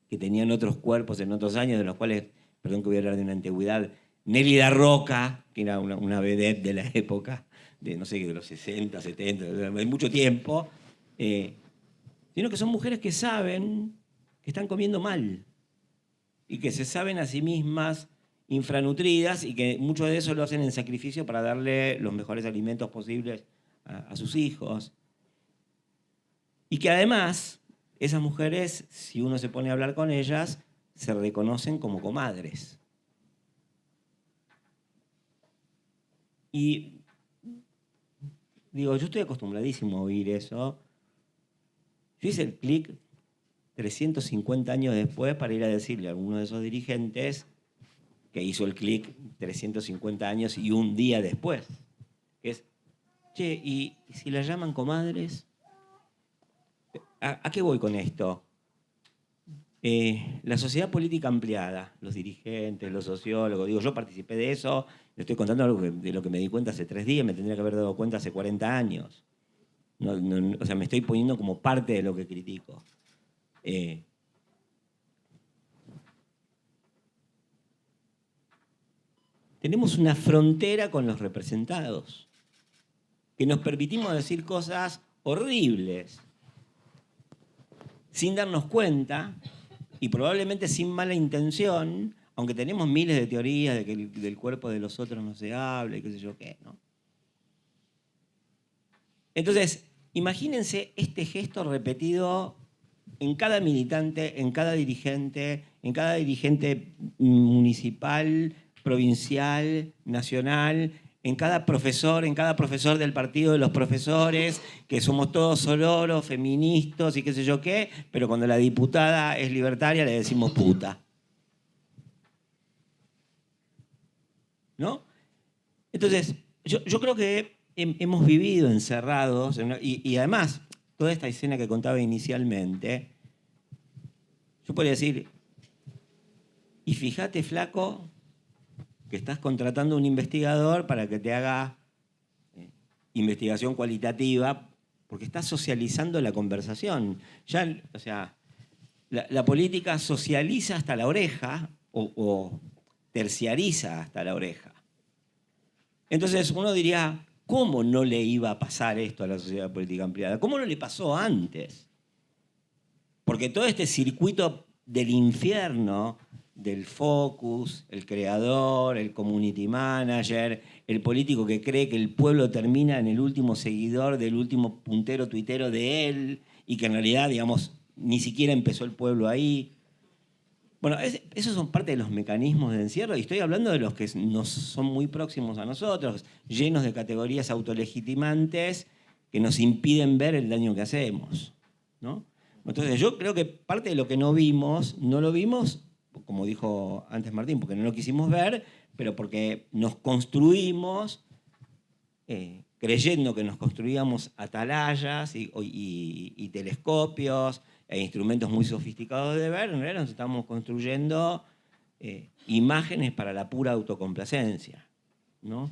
que tenían otros cuerpos en otros años, de los cuales, perdón que voy a hablar de una antigüedad, Nélida Roca, que era una vedette de la época, de no sé, de los 60, 70, de mucho tiempo, sino que son mujeres que saben que están comiendo mal y que se saben a sí mismas infranutridas y que mucho de eso lo hacen en sacrificio para darle los mejores alimentos posibles a sus hijos. Y que además, esas mujeres, si uno se pone a hablar con ellas, se reconocen como comadres. Y digo, yo estoy acostumbradísimo a oír eso. Yo hice el clic 350 años después para ir a decirle a alguno de esos dirigentes que hizo el clic 350 años y un día después. Que es, che, ¿y si las llaman comadres? ¿A qué voy con esto? La sociedad política ampliada, los dirigentes, los sociólogos, digo, yo participé de eso, le estoy contando algo de lo que me di cuenta hace 3 días, me tendría que haber dado cuenta hace 40 años. O sea, me estoy poniendo como parte de lo que critico. Tenemos una frontera con los representados, que nos permitimos decir cosas horribles, sin darnos cuenta, y probablemente sin mala intención, aunque tenemos miles de teorías de que del cuerpo de los otros no se habla y qué sé yo qué, ¿no? Entonces, imagínense este gesto repetido en cada militante, en cada dirigente municipal, provincial, nacional, en cada profesor del partido de los profesores, que somos todos sororos, feministas y qué sé yo qué, pero cuando la diputada es libertaria le decimos puta. ¿No? Entonces, yo creo que hemos vivido encerrados, y además, toda esta escena que contaba inicialmente, yo podría decir, y fíjate, flaco, que estás contratando a un investigador para que te haga investigación cualitativa, porque estás socializando la conversación. Ya, o sea, la política socializa hasta la oreja o terciariza hasta la oreja. Entonces uno diría, ¿cómo no le iba a pasar esto a la sociedad política ampliada? ¿Cómo no le pasó antes? Porque todo este circuito del infierno, del focus, el creador, el community manager, el político que cree que el pueblo termina en el último seguidor del último puntero tuitero de él y que en realidad, digamos, ni siquiera empezó el pueblo ahí. Bueno, esos son parte de los mecanismos de encierro y estoy hablando de los que nos son muy próximos a nosotros, llenos de categorías autolegitimantes que nos impiden ver el daño que hacemos, ¿no? Entonces yo creo que parte de lo que no lo vimos, como dijo antes Martín, porque no lo quisimos ver, pero porque nos construimos, creyendo que nos construíamos atalayas y telescopios e instrumentos muy sofisticados de ver, en realidad nos estamos construyendo imágenes para la pura autocomplacencia, ¿no?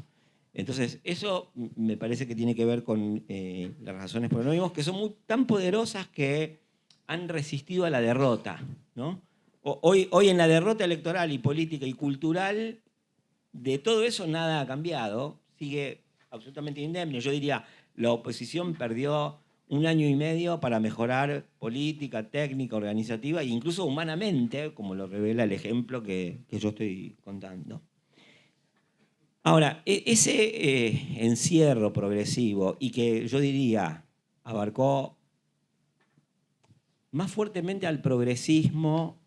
Entonces, eso me parece que tiene que ver con las razones por las que no vimos, que son tan poderosas que han resistido a la derrota, ¿no? Hoy en la derrota electoral y política y cultural, de todo eso nada ha cambiado, sigue absolutamente indemne. Yo diría, la oposición perdió 1 año y medio para mejorar política, técnica, organizativa e incluso humanamente, como lo revela el ejemplo que yo estoy contando. Ahora, ese encierro progresivo y que yo diría abarcó más fuertemente al progresismo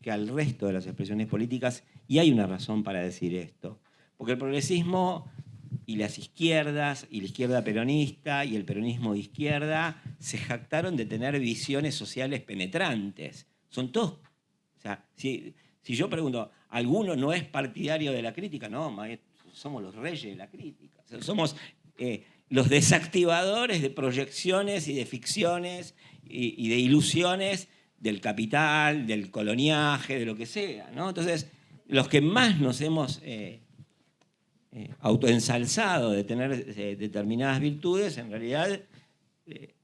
que al resto de las expresiones políticas, y hay una razón para decir esto, porque el progresismo y las izquierdas, y la izquierda peronista, y el peronismo de izquierda, se jactaron de tener visiones sociales penetrantes. Son todos... O sea, si yo pregunto, ¿alguno no es partidario de la crítica? No, somos los reyes de la crítica. O sea, somos los desactivadores de proyecciones y de ficciones y de ilusiones del capital, del coloniaje, de lo que sea, ¿no? Entonces, los que más nos hemos autoensalzado de tener determinadas virtudes, en realidad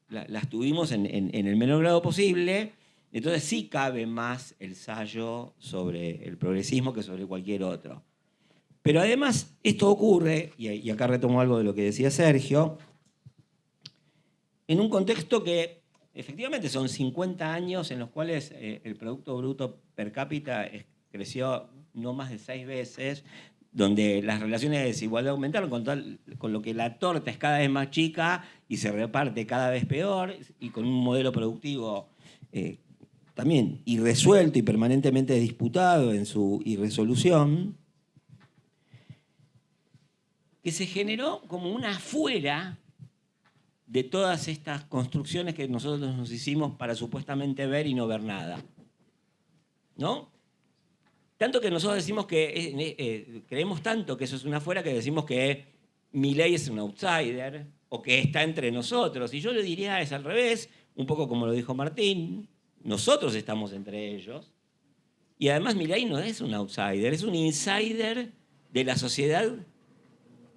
las tuvimos en el menor grado posible. Entonces sí cabe más el sayo sobre el progresismo que sobre cualquier otro. Pero además esto ocurre, y acá retomo algo de lo que decía Sergio, en un contexto que efectivamente son 50 años en los cuales el Producto Bruto per cápita creció no más de 6 veces, donde las relaciones de desigualdad aumentaron, con lo que la torta es cada vez más chica y se reparte cada vez peor, y con un modelo productivo también irresuelto y permanentemente disputado en su irresolución, que se generó como una afuera de todas estas construcciones que nosotros nos hicimos para supuestamente ver y no ver nada, ¿no? Tanto que nosotros decimos que creemos tanto que eso es una afuera que decimos que Milei es un outsider o que está entre nosotros. Y yo le diría es al revés, un poco como lo dijo Martín, nosotros estamos entre ellos. Y además Milei no es un outsider, es un insider de la sociedad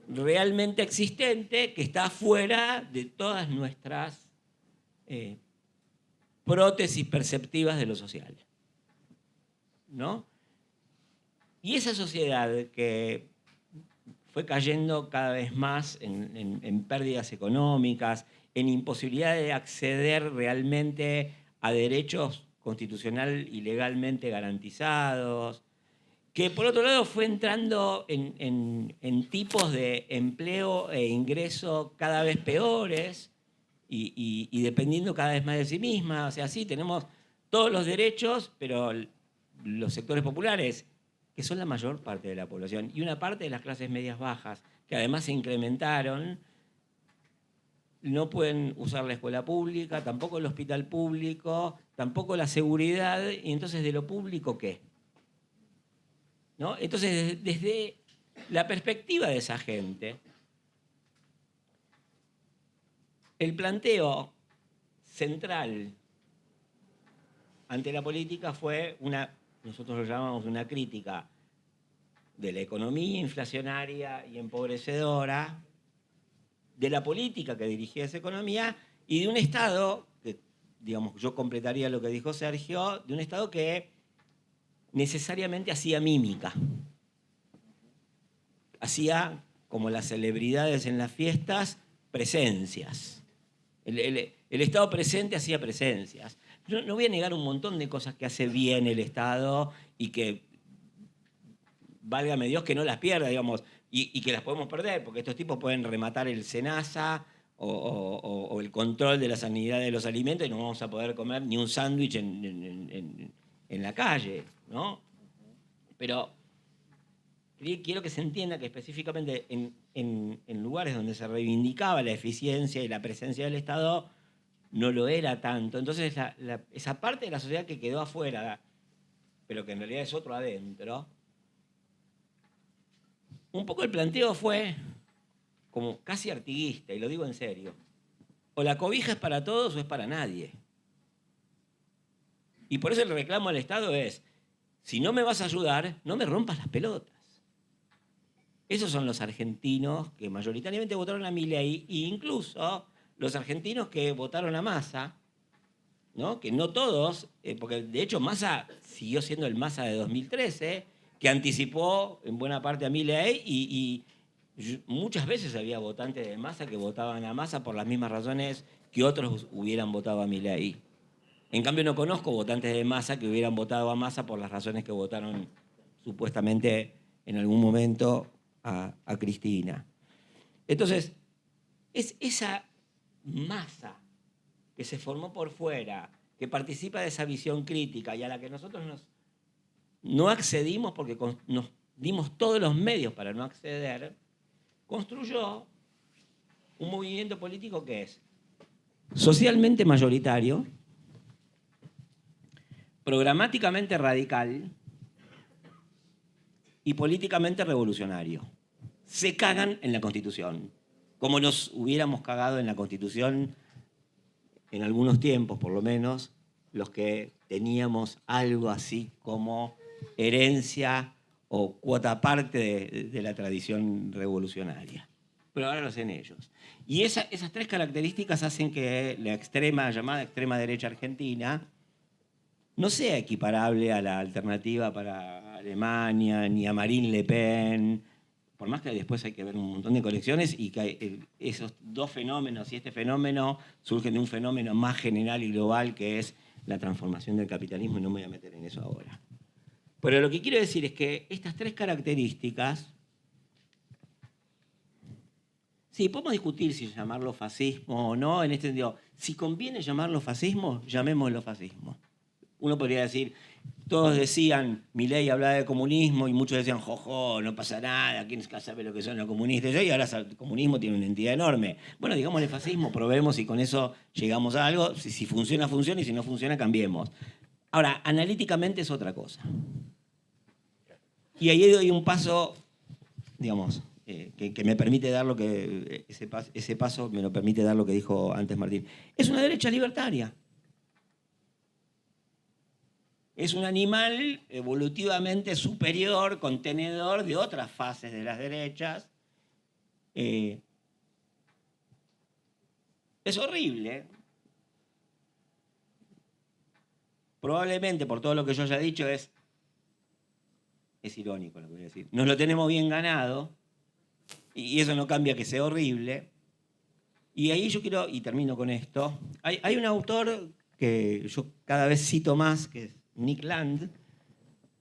realmente existente que está fuera de todas nuestras prótesis perceptivas de lo social, ¿no? Y esa sociedad que fue cayendo cada vez más en pérdidas económicas, en imposibilidad de acceder realmente a derechos constitucional y legalmente garantizados, que por otro lado fue entrando en tipos de empleo e ingreso cada vez peores y dependiendo cada vez más de sí misma. O sea, sí, tenemos todos los derechos, pero los sectores populares, que son la mayor parte de la población, y una parte de las clases medias bajas, que además se incrementaron, no pueden usar la escuela pública, tampoco el hospital público, tampoco la seguridad, y entonces ¿de lo público qué? ¿No? Entonces, desde la perspectiva de esa gente, el planteo central ante la política fue nosotros lo llamamos una crítica de la economía inflacionaria y empobrecedora, de la política que dirigía esa economía y de un Estado, que digamos, yo completaría lo que dijo Sergio, de un Estado que necesariamente hacía mímica. Hacía, como las celebridades en las fiestas, presencias. El Estado presente hacía presencias. No voy a negar un montón de cosas que hace bien el Estado y que, válgame Dios, que no las pierda, digamos, y que las podemos perder, porque estos tipos pueden rematar el SENASA o el control de la sanidad de los alimentos y no vamos a poder comer ni un sándwich en la calle, ¿no? Pero quiero que se entienda que específicamente en lugares donde se reivindicaba la eficiencia y la presencia del Estado, no lo era tanto. Entonces esa parte de la sociedad que quedó afuera, pero que en realidad es otro adentro, un poco el planteo fue como casi artiguista, y lo digo en serio. O la cobija es para todos o es para nadie. Y por eso el reclamo al Estado es, si no me vas a ayudar, no me rompas las pelotas. Esos son los argentinos que mayoritariamente votaron a Milei, e incluso los argentinos que votaron a Massa, ¿no? Que no todos, porque de hecho Massa siguió siendo el Massa de 2013, que anticipó en buena parte a Milei y muchas veces había votantes de Massa que votaban a Massa por las mismas razones que otros hubieran votado a Milei. En cambio no conozco votantes de Massa que hubieran votado a Massa por las razones que votaron supuestamente en algún momento a Cristina. Entonces, es esa masa que se formó por fuera, que participa de esa visión crítica y a la que nosotros no accedimos porque nos dimos todos los medios para no acceder, construyó un movimiento político que es socialmente mayoritario, programáticamente radical y políticamente revolucionario. Se cagan en la Constitución, como nos hubiéramos cagado en la Constitución en algunos tiempos, por lo menos, los que teníamos algo así como herencia o cuota parte de la tradición revolucionaria. Pero ahora lo hacen ellos. Y esas tres características hacen que la llamada extrema derecha argentina no sea equiparable a la alternativa para Alemania, ni a Marine Le Pen, por más que después hay que ver un montón de conexiones y que esos dos fenómenos y este fenómeno surgen de un fenómeno más general y global que es la transformación del capitalismo, y no me voy a meter en eso ahora. Pero lo que quiero decir es que estas tres características, sí, podemos discutir si llamarlo fascismo o no, en este sentido, si conviene llamarlo fascismo, llamémoslo fascismo. Uno podría decir, todos decían, Milei hablaba de comunismo y muchos decían, jojo, no pasa nada, ¿quién sabe lo que son los comunistas? Y ahora el comunismo tiene una entidad enorme. Bueno, digámosle fascismo, probemos y con eso llegamos a algo. Si funciona, funciona, y si no funciona, cambiemos. Ahora, analíticamente es otra cosa. Y ahí doy un paso, digamos, que me permite dar lo que, ese paso me lo permite dar lo que dijo antes Martín. Es una derecha libertaria. Es un animal evolutivamente superior, contenedor de otras fases de las derechas. Es horrible. Probablemente, por todo lo que yo ya he dicho, es irónico lo que voy a decir. Nos lo tenemos bien ganado, y eso no cambia que sea horrible. Y ahí yo quiero, y termino con esto, hay un autor que yo cada vez cito más, que es Nick Land,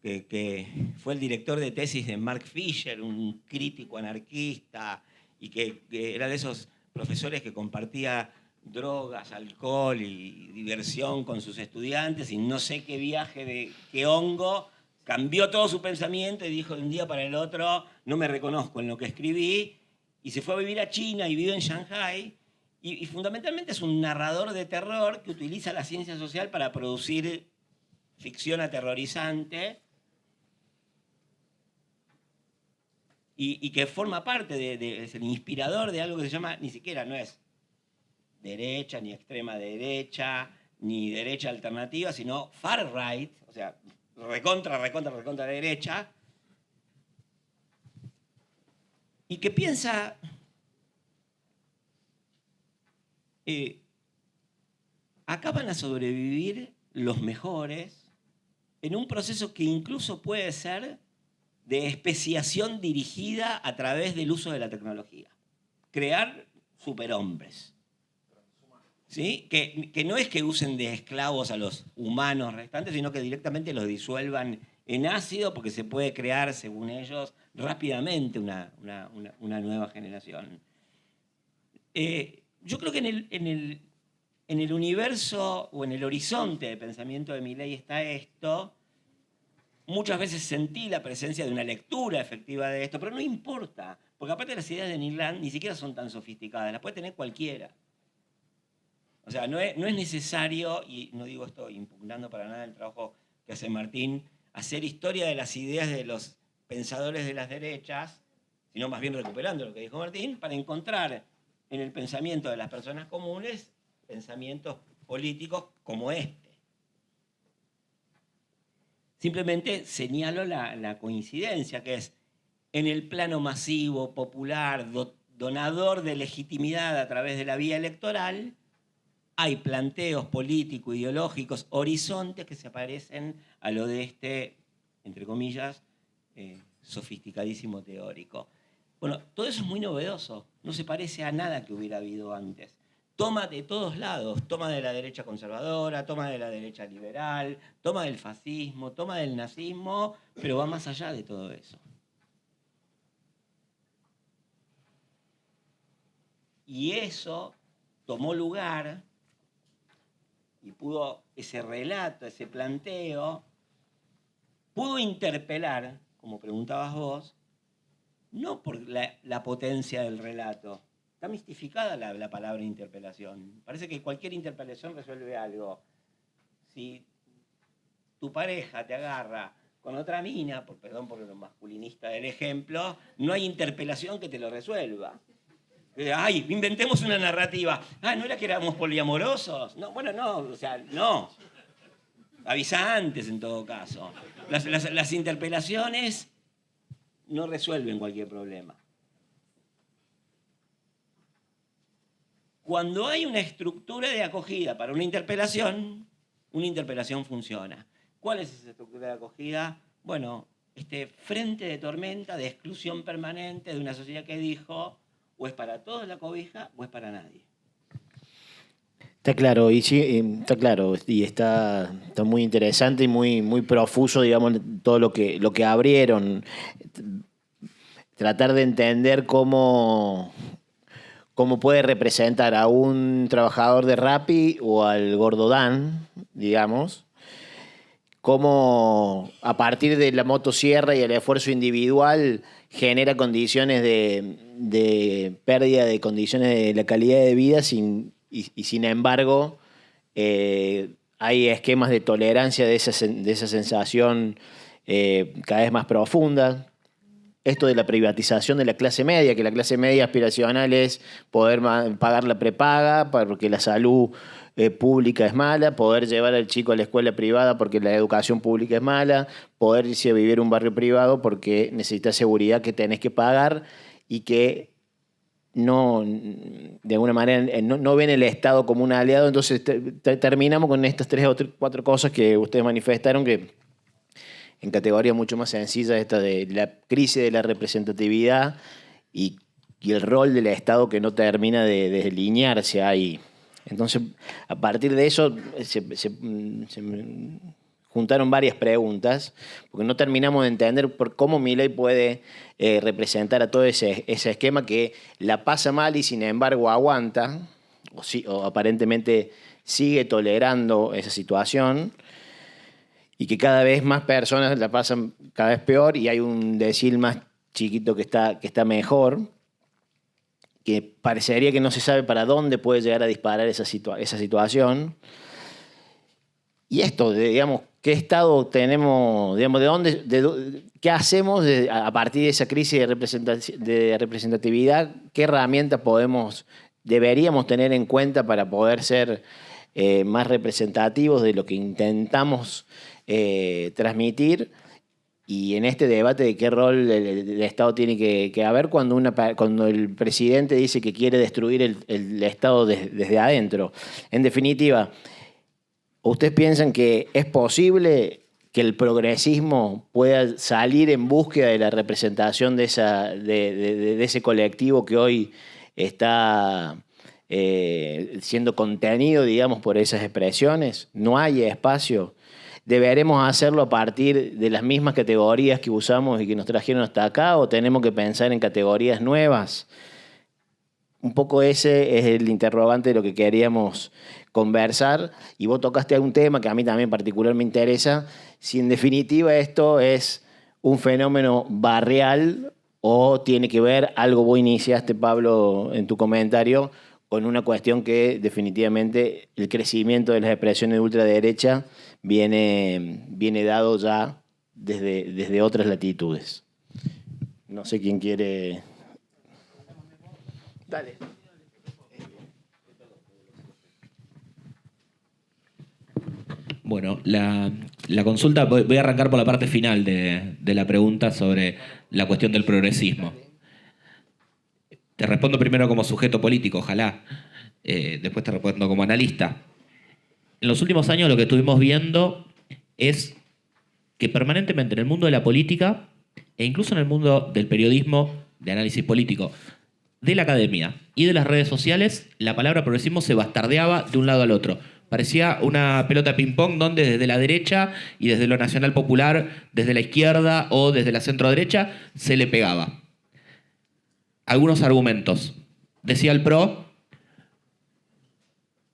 que fue el director de tesis de Mark Fisher, un crítico anarquista, y que era de esos profesores que compartía drogas, alcohol y diversión con sus estudiantes, y no sé qué viaje de qué hongo cambió todo su pensamiento y dijo de un día para el otro, no me reconozco en lo que escribí, y se fue a vivir a China y vive en Shanghái, y fundamentalmente es un narrador de terror que utiliza la ciencia social para producir ficción aterrorizante, y que forma parte es el inspirador de algo que se llama, ni siquiera no es derecha, ni extrema derecha, ni derecha alternativa, sino far right, o sea, recontra derecha, y que piensa acá van a sobrevivir los mejores en un proceso que incluso puede ser de especiación dirigida a través del uso de la tecnología. Crear superhombres. ¿Sí? Que no es que usen de esclavos a los humanos restantes, sino que directamente los disuelvan en ácido, porque se puede crear, según ellos, rápidamente una nueva generación. Yo creo que en el universo o en el horizonte de pensamiento de Milei está esto. Muchas veces sentí la presencia de una lectura efectiva de esto, pero no importa, porque aparte las ideas de Nick Land ni siquiera son tan sofisticadas, las puede tener cualquiera. O sea, no es necesario, y no digo esto impugnando para nada el trabajo que hace Martín, hacer historia de las ideas de los pensadores de las derechas, sino más bien recuperando lo que dijo Martín, para encontrar en el pensamiento de las personas comunes pensamientos políticos como este. Simplemente señalo la coincidencia, que es en el plano masivo, popular, donador de legitimidad a través de la vía electoral, hay planteos políticos, ideológicos, horizontes que se parecen a lo de este, entre comillas, sofisticadísimo teórico. Bueno, todo eso es muy novedoso, no se parece a nada que hubiera habido antes. Toma de todos lados, toma de la derecha conservadora, toma de la derecha liberal, toma del fascismo, toma del nazismo, pero va más allá de todo eso. Y eso tomó lugar y pudo, ese relato, ese planteo, pudo interpelar, como preguntabas vos, no por la potencia del relato. Está mistificada la palabra interpelación. Parece que cualquier interpelación resuelve algo. Si tu pareja te agarra con otra mina, perdón por lo masculinista del ejemplo, no hay interpelación que te lo resuelva. Ay, inventemos una narrativa. Ah, ¿no era que éramos poliamorosos? No, bueno, no, o sea, no. Avisa antes en todo caso. Las interpelaciones no resuelven cualquier problema. Cuando hay una estructura de acogida para una interpelación funciona. ¿Cuál es esa estructura de acogida? Bueno, este frente de tormenta, de exclusión permanente de una sociedad que dijo o es para todos la cobija o es para nadie. Está claro, y sí, está claro, y está muy interesante y muy profuso, digamos, todo lo que abrieron. Tratar de entender cómo puede representar a un trabajador de Rappi o al Gordo Dan, digamos, cómo a partir de la motosierra y el esfuerzo individual genera condiciones de pérdida de condiciones de la calidad de vida y sin embargo hay esquemas de tolerancia de esa sensación cada vez más profunda. Esto de la privatización de la clase media, que la clase media aspiracional es poder pagar la prepaga porque la salud pública es mala, poder llevar al chico a la escuela privada porque la educación pública es mala, poder irse a vivir a un barrio privado porque necesitas seguridad que tenés que pagar y que no, de alguna manera no ven el Estado como un aliado. Entonces terminamos con estas 3 o 4 cosas que ustedes manifestaron, que en categoría mucho más sencilla, esta de la crisis de la representatividad y el rol del Estado que no termina de delinearse ahí. Entonces, a partir de eso se juntaron varias preguntas, porque no terminamos de entender por cómo Milei puede representar a todo ese esquema que la pasa mal y sin embargo aguanta, o aparentemente sigue tolerando esa situación, y que cada vez más personas la pasan cada vez peor y hay un decil más chiquito que está mejor, que parecería que no se sabe para dónde puede llegar a disparar esa situación. Y esto, digamos, ¿qué Estado tenemos, digamos, qué hacemos a partir de esa crisis de representatividad? ¿Qué herramientas deberíamos tener en cuenta para poder ser más representativos de lo que intentamos transmitir? Y en este debate de qué rol el Estado tiene que haber cuando el presidente dice que quiere destruir el Estado desde adentro. En definitiva, ¿ustedes piensan que es posible que el progresismo pueda salir en búsqueda de la representación de ese colectivo que hoy está siendo contenido, digamos, por esas expresiones? ¿No hay espacio? ¿Deberemos hacerlo a partir de las mismas categorías que usamos y que nos trajeron hasta acá, o tenemos que pensar en categorías nuevas? Un poco ese es el interrogante de lo que queríamos conversar, y vos tocaste algún tema que a mí también particular me interesa, si en definitiva esto es un fenómeno barrial o tiene que ver, algo vos iniciaste, Pablo, en tu comentario, con una cuestión que definitivamente el crecimiento de las expresiones de ultraderecha viene dado ya desde otras latitudes. No sé quién quiere. Dale. Bueno, la consulta, voy a arrancar por la parte final de la pregunta sobre la cuestión del progresismo. Te respondo primero como sujeto político, ojalá. Después te respondo como analista. En los últimos años lo que estuvimos viendo es que permanentemente en el mundo de la política e incluso en el mundo del periodismo de análisis político, de la academia y de las redes sociales, la palabra progresismo se bastardeaba de un lado al otro. Parecía una pelota de ping-pong donde desde la derecha y desde lo nacional popular, desde la izquierda o desde la centro-derecha, se le pegaba. Algunos argumentos. Decía el PRO,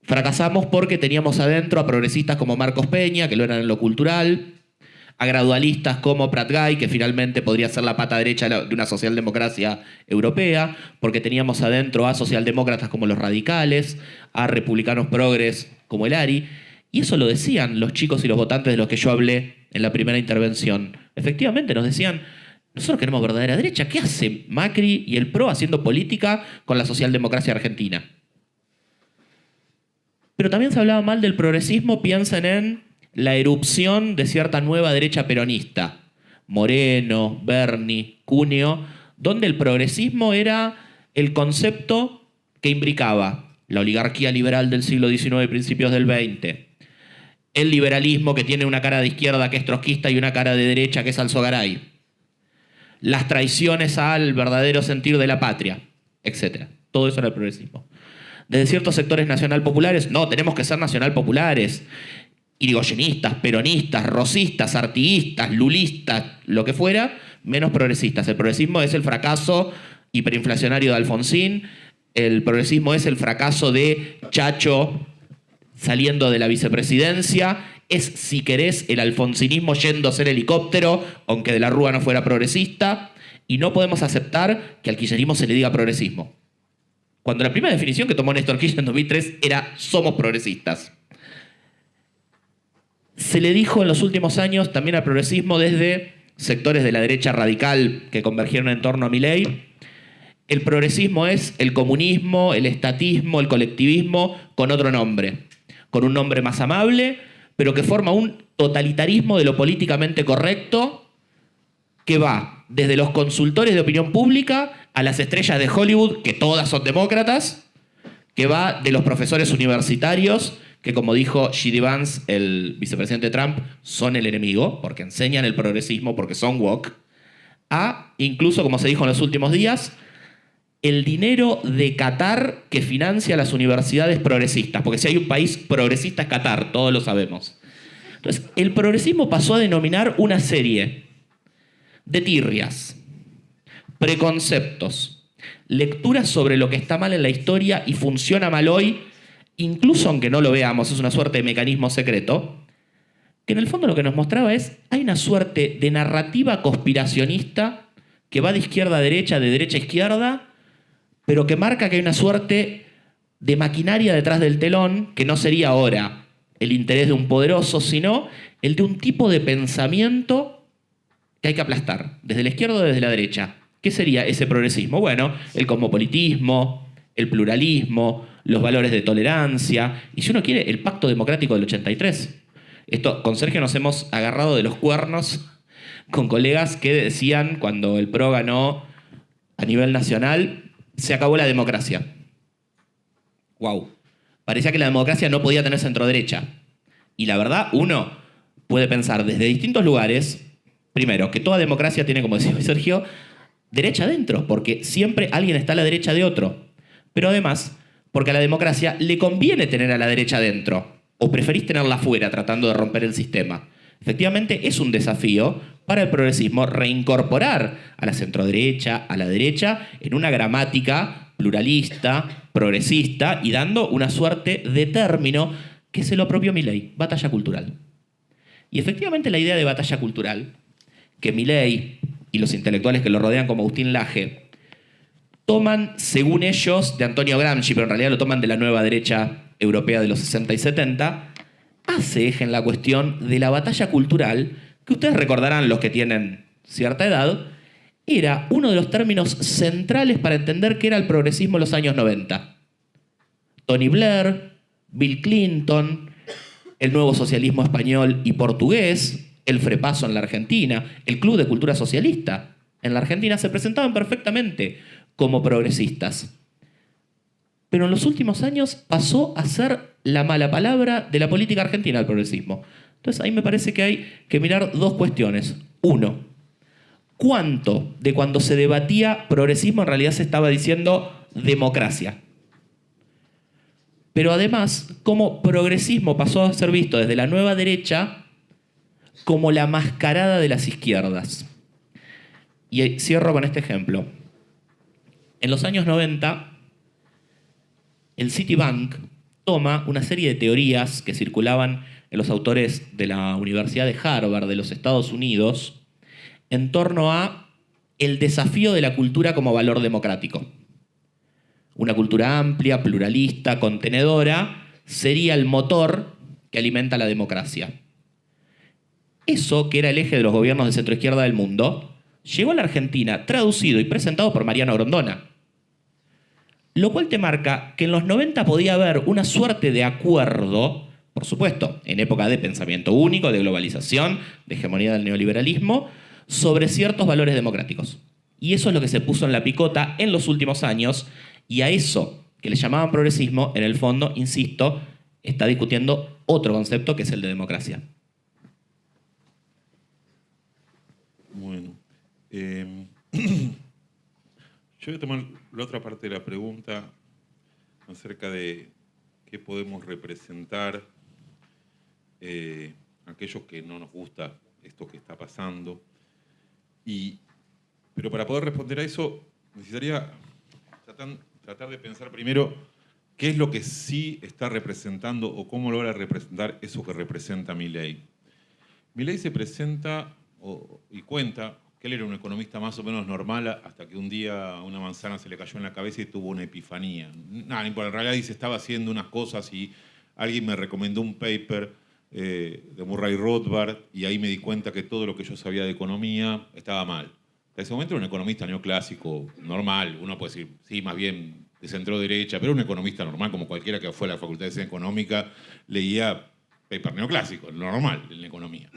fracasamos porque teníamos adentro a progresistas como Marcos Peña, que lo eran en lo cultural, a gradualistas como Prat-Gay, que finalmente podría ser la pata derecha de una socialdemocracia europea, porque teníamos adentro a socialdemócratas como los radicales, a republicanos progres como el ARI, y eso lo decían los chicos y los votantes de los que yo hablé en la primera intervención. Efectivamente nos decían, nosotros queremos verdadera derecha. ¿Qué hace Macri y el PRO haciendo política con la socialdemocracia argentina? Pero también se hablaba mal del progresismo, piensen en la erupción de cierta nueva derecha peronista. Moreno, Berni, Cuneo, donde el progresismo era el concepto que imbricaba la oligarquía liberal del siglo XIX y principios del XX, el liberalismo que tiene una cara de izquierda que es trotskista y una cara de derecha que es Alzogaray, las traiciones al verdadero sentir de la patria, etc. Todo eso era el progresismo. Desde ciertos sectores nacional populares, no, tenemos que ser nacional populares, irigoyenistas, peronistas, rosistas, artiguistas, lulistas, lo que fuera, menos progresistas. El progresismo es el fracaso hiperinflacionario de Alfonsín, el progresismo es el fracaso de Chacho saliendo de la vicepresidencia, es, si querés, el alfonsinismo yendo a ser helicóptero, aunque de la Rúa no fuera progresista, y no podemos aceptar que al kirchnerismo se le diga progresismo. Cuando la primera definición que tomó Néstor Kirchner en 2003 era somos progresistas. Se le dijo en los últimos años también al progresismo desde sectores de la derecha radical que convergieron en torno a Milei. El progresismo es el comunismo, el estatismo, el colectivismo con otro nombre, con un nombre más amable, pero que forma un totalitarismo de lo políticamente correcto que va desde los consultores de opinión pública a las estrellas de Hollywood, que todas son demócratas, que va de los profesores universitarios, que como dijo J.D. Vance, el vicepresidente Trump, son el enemigo, porque enseñan el progresismo, porque son woke, a, incluso como se dijo en los últimos días, el dinero de Qatar que financia las universidades progresistas, porque si hay un país progresista es Qatar, todos lo sabemos. Entonces, el progresismo pasó a denominar una serie de tirrias, preconceptos, lecturas sobre lo que está mal en la historia y funciona mal hoy, incluso aunque no lo veamos, es una suerte de mecanismo secreto, que en el fondo lo que nos mostraba es, hay una suerte de narrativa conspiracionista que va de izquierda a derecha, de derecha a izquierda, pero que marca que hay una suerte de maquinaria detrás del telón, que no sería ahora el interés de un poderoso, sino el de un tipo de pensamiento que hay que aplastar, desde la izquierda o desde la derecha. ¿Qué sería ese progresismo? Bueno, el cosmopolitismo, el pluralismo, los valores de tolerancia, y si uno quiere, el pacto democrático del 83. Esto, con Sergio nos hemos agarrado de los cuernos con colegas que decían, cuando el PRO ganó a nivel nacional, se acabó la democracia. Wow. Parecía que la democracia no podía tener centro-derecha. Y la verdad, uno puede pensar desde distintos lugares, primero, que toda democracia tiene, como decía Sergio, derecha adentro, porque siempre alguien está a la derecha de otro. Pero además, porque a la democracia le conviene tener a la derecha adentro, o preferís tenerla afuera tratando de romper el sistema. Efectivamente, es un desafío para el progresismo reincorporar a la centroderecha, a la derecha, en una gramática pluralista, progresista, y dando una suerte de término que se lo apropió Milei, batalla cultural. Y efectivamente la idea de batalla cultural, que Milei y los intelectuales que lo rodean como Agustín Laje, toman, según ellos, de Antonio Gramsci, pero en realidad lo toman de la nueva derecha europea de los 60 y 70, hace eje en la cuestión de la batalla cultural, que ustedes recordarán, los que tienen cierta edad, era uno de los términos centrales para entender qué era el progresismo en los años 90. Tony Blair, Bill Clinton, el nuevo socialismo español y portugués, el Frepaso en la Argentina, el Club de Cultura Socialista en la Argentina, se presentaban perfectamente como progresistas. Pero en los últimos años pasó a ser la mala palabra de la política argentina el progresismo. Entonces ahí me parece que hay que mirar dos cuestiones. Uno, ¿cuánto de cuando se debatía progresismo en realidad se estaba diciendo democracia? Pero además, cómo progresismo pasó a ser visto desde la nueva derecha como la mascarada de las izquierdas. Y cierro con este ejemplo. En los años 90, el Citibank toma una serie de teorías que circulaban en los autores de la Universidad de Harvard de los Estados Unidos en torno a el desafío de la cultura como valor democrático. Una cultura amplia, pluralista, contenedora, sería el motor que alimenta la democracia. Eso, que era el eje de los gobiernos de centroizquierda del mundo, llegó a la Argentina traducido y presentado por Mariano Grondona. Lo cual te marca que en los 90 podía haber una suerte de acuerdo, por supuesto, en época de pensamiento único, de globalización, de hegemonía del neoliberalismo, sobre ciertos valores democráticos. Y eso es lo que se puso en la picota en los últimos años, y a eso que le llamaban progresismo, en el fondo, insisto, está discutiendo otro concepto que es el de democracia. Bueno, yo voy a tomar la otra parte de la pregunta acerca de qué podemos representar aquellos que no nos gusta esto que está pasando. Pero para poder responder a eso, necesitaría tratar de pensar primero qué es lo que sí está representando o cómo logra representar eso que representa Milei. Milei se presenta y cuenta que él era un economista más o menos normal hasta que un día una manzana se le cayó en la cabeza y tuvo una epifanía. Nada, en realidad dice, estaba haciendo unas cosas y alguien me recomendó un paper de Murray Rothbard y ahí me di cuenta que todo lo que yo sabía de economía estaba mal. En ese momento era un economista neoclásico normal, uno puede decir, sí, más bien de centro derecha, pero un economista normal como cualquiera que fue a la Facultad de Ciencia Económica leía paper neoclásico, normal en la economía.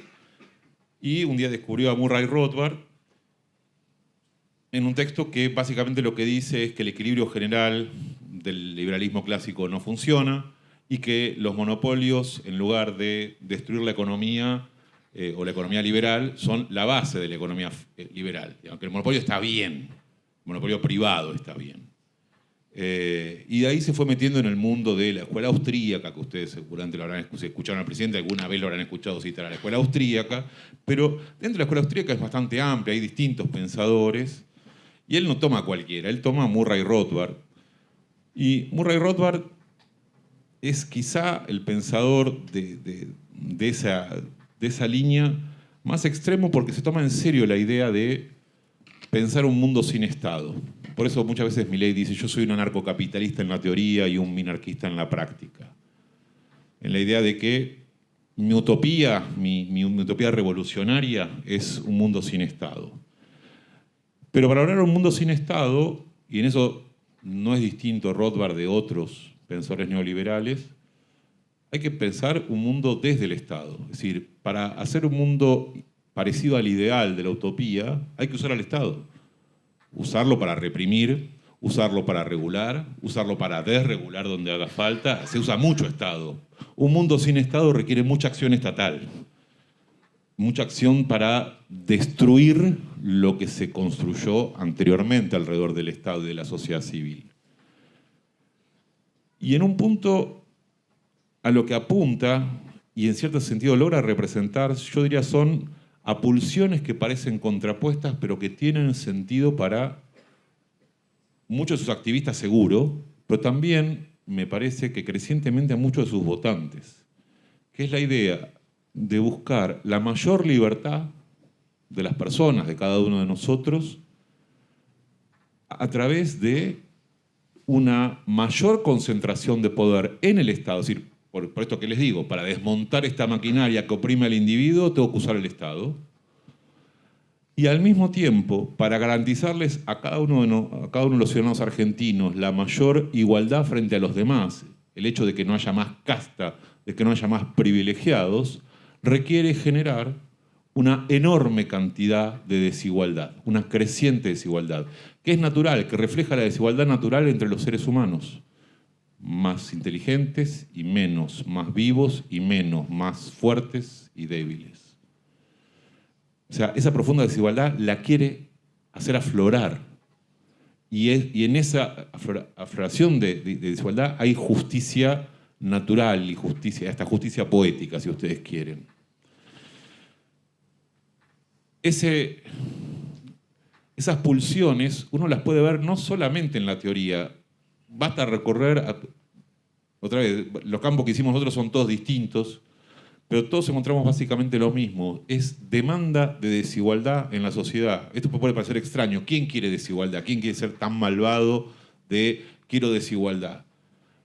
Y un día descubrió a Murray Rothbard en un texto que básicamente lo que dice es que el equilibrio general del liberalismo clásico no funciona y que los monopolios, en lugar de destruir la economía o la economía liberal, son la base de la economía liberal. Aunque el monopolio está bien, el monopolio privado está bien. Y de ahí se fue metiendo en el mundo de la escuela austríaca, que ustedes seguramente lo habrán escuchado al presidente, alguna vez lo habrán escuchado citar a la escuela austríaca, pero dentro de la escuela austríaca es bastante amplia, hay distintos pensadores, y él no toma a cualquiera, él toma a Murray Rothbard. Y Murray Rothbard es quizá el pensador de esa línea más extremo porque se toma en serio la idea de pensar un mundo sin Estado. Por eso muchas veces Milei dice, yo soy un anarcocapitalista en la teoría y un minarquista en la práctica. En la idea de que mi utopía revolucionaria es un mundo sin Estado. Pero para lograr un mundo sin Estado, y en eso no es distinto Rothbard de otros pensadores neoliberales, hay que pensar un mundo desde el Estado. Es decir, para hacer un mundo parecido al ideal de la utopía, hay que usar al Estado. Usarlo para reprimir, usarlo para regular, usarlo para desregular donde haga falta. Se usa mucho Estado. Un mundo sin Estado requiere mucha acción estatal. Mucha acción para destruir lo que se construyó anteriormente alrededor del Estado y de la sociedad civil. Y en un punto a lo que apunta, y en cierto sentido logra representar, yo diría son a pulsiones que parecen contrapuestas, pero que tienen sentido para muchos de sus activistas seguro, pero también me parece que crecientemente a muchos de sus votantes, que es la idea de buscar la mayor libertad de las personas, de cada uno de nosotros, a través de una mayor concentración de poder en el Estado. Es decir, por esto que les digo, para desmontar esta maquinaria que oprime al individuo, tengo que usar el Estado. Y al mismo tiempo, para garantizarles a cada uno de los ciudadanos argentinos la mayor igualdad frente a los demás, el hecho de que no haya más casta, de que no haya más privilegiados, requiere generar una enorme cantidad de desigualdad, una creciente desigualdad, que es natural, que refleja la desigualdad natural entre los seres humanos. Más inteligentes y menos, más vivos y menos, más fuertes y débiles. O sea, esa profunda desigualdad la quiere hacer aflorar. Y en esa afloración de desigualdad hay justicia natural y justicia, hasta justicia poética, si ustedes quieren. Esas pulsiones uno las puede ver no solamente en la teoría. Basta recorrer, otra vez, los campos que hicimos nosotros son todos distintos, pero todos encontramos básicamente lo mismo. Es demanda de desigualdad en la sociedad. Esto puede parecer extraño. ¿Quién quiere desigualdad? ¿Quién quiere ser tan malvado de quiero desigualdad?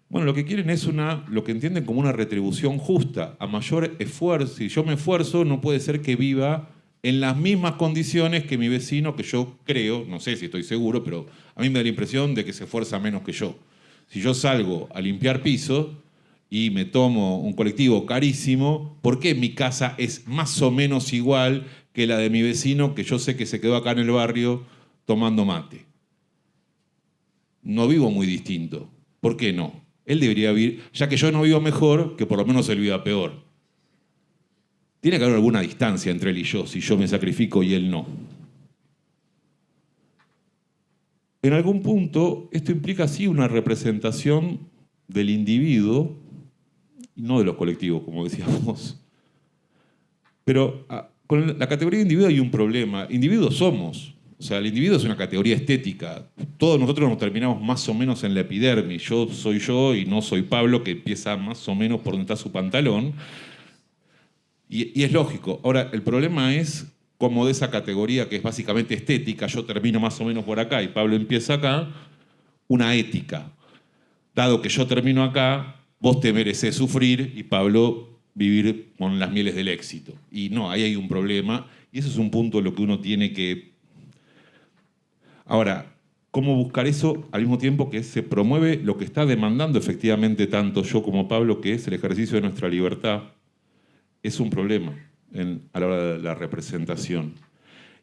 Bueno, lo que quieren es lo que entienden como una retribución justa, a mayor esfuerzo. Si yo me esfuerzo, no puede ser que viva en las mismas condiciones que mi vecino, que yo creo, no sé si estoy seguro, pero a mí me da la impresión de que se esfuerza menos que yo. Si yo salgo a limpiar pisos y me tomo un colectivo carísimo, ¿por qué mi casa es más o menos igual que la de mi vecino, que yo sé que se quedó acá en el barrio tomando mate? No vivo muy distinto. ¿Por qué no? Él debería vivir, ya que yo no vivo mejor, que por lo menos él viva peor. Tiene que haber alguna distancia entre él y yo, si yo me sacrifico y él no. En algún punto, esto implica sí una representación del individuo, y no de los colectivos, como decíamos. Pero con la categoría de individuo hay un problema. Individuos somos. O sea, el individuo es una categoría estética. Todos nosotros nos terminamos más o menos en la epidermis. Yo soy yo y no soy Pablo, que empieza más o menos por donde está su pantalón. Y es lógico. Ahora, el problema es cómo de esa categoría, que es básicamente estética, yo termino más o menos por acá y Pablo empieza acá, una ética. Dado que yo termino acá, vos te merecés sufrir y Pablo vivir con las mieles del éxito. Y no, ahí hay un problema. Y eso es un punto en lo que uno tiene que... Ahora, ¿cómo buscar eso al mismo tiempo que se promueve lo que está demandando efectivamente tanto yo como Pablo, que es el ejercicio de nuestra libertad? Es un problema a la hora de la representación.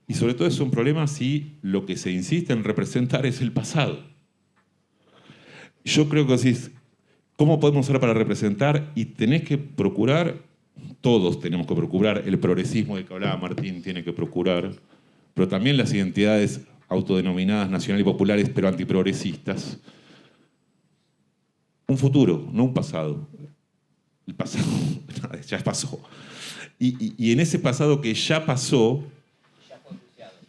Y sobre todo es un problema si lo que se insiste en representar es el pasado. Yo creo que decís, ¿cómo podemos hacer para representar? Y tenés que procurar, todos tenemos que procurar, el progresismo del que hablaba Martín tiene que procurar, pero también las identidades autodenominadas nacionales y populares, pero antiprogresistas. Un futuro, no un pasado. El pasado ya pasó. Y en ese pasado que ya pasó,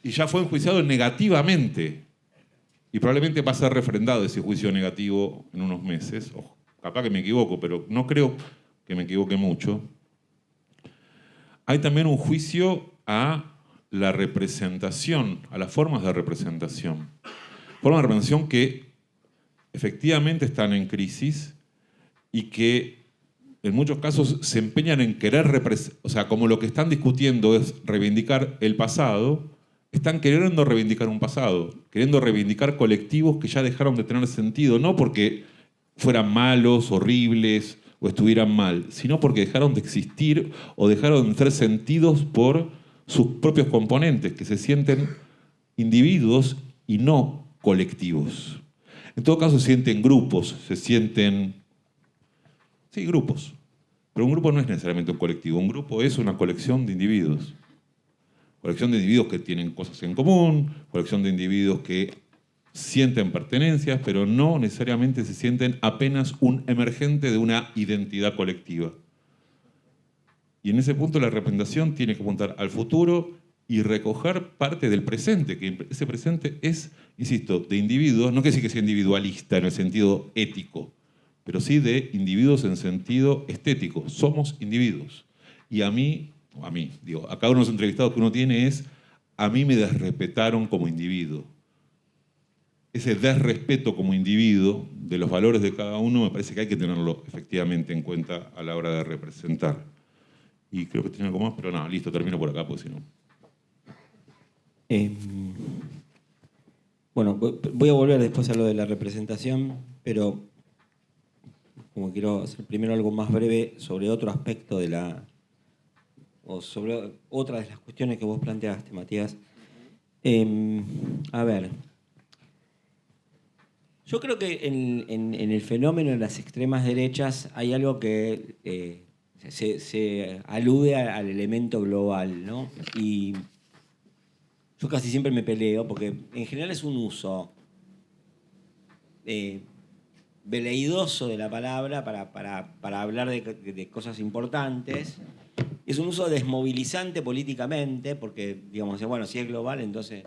y ya fue enjuiciado negativamente, y probablemente va a ser refrendado ese juicio negativo en unos meses, o capaz que me equivoco, pero no creo que me equivoque mucho. Hay también un juicio a la representación, a las formas de representación. Formas de representación que efectivamente están en crisis y que en muchos casos se empeñan en querer representar, o sea, como lo que están discutiendo es reivindicar el pasado, están queriendo reivindicar un pasado, queriendo reivindicar colectivos que ya dejaron de tener sentido, no porque fueran malos, horribles o estuvieran mal, sino porque dejaron de existir o dejaron de ser sentidos por sus propios componentes, que se sienten individuos y no colectivos. En todo caso se sienten grupos, se sienten... Sí, grupos. Pero un grupo no es necesariamente un colectivo, un grupo es una colección de individuos. Colección de individuos que tienen cosas en común, colección de individuos que sienten pertenencias, pero no necesariamente se sienten apenas un emergente de una identidad colectiva. Y en ese punto la representación tiene que apuntar al futuro y recoger parte del presente, que ese presente es, insisto, de individuos, no quiere decir que sea individualista en el sentido ético, pero sí de individuos en sentido estético. Somos individuos. Y a mí, digo, a cada uno de los entrevistados que uno tiene es, a mí me desrespetaron como individuo. Ese desrespeto como individuo de los valores de cada uno me parece que hay que tenerlo efectivamente en cuenta a la hora de representar. Y creo que tiene algo más, pero no, listo, termino por acá, porque si no... Bueno, voy a volver después a lo de la representación, pero como quiero hacer primero algo más breve sobre otro aspecto de o sobre otra de las cuestiones que vos planteaste, Matías. A ver, yo creo que en el fenómeno de las extremas derechas hay algo que se alude al elemento global, ¿no? Y yo casi siempre me peleo, porque en general es un uso veleidoso de la palabra para hablar de cosas importantes. Es un uso desmovilizante políticamente, porque, digamos, bueno, si es global, entonces...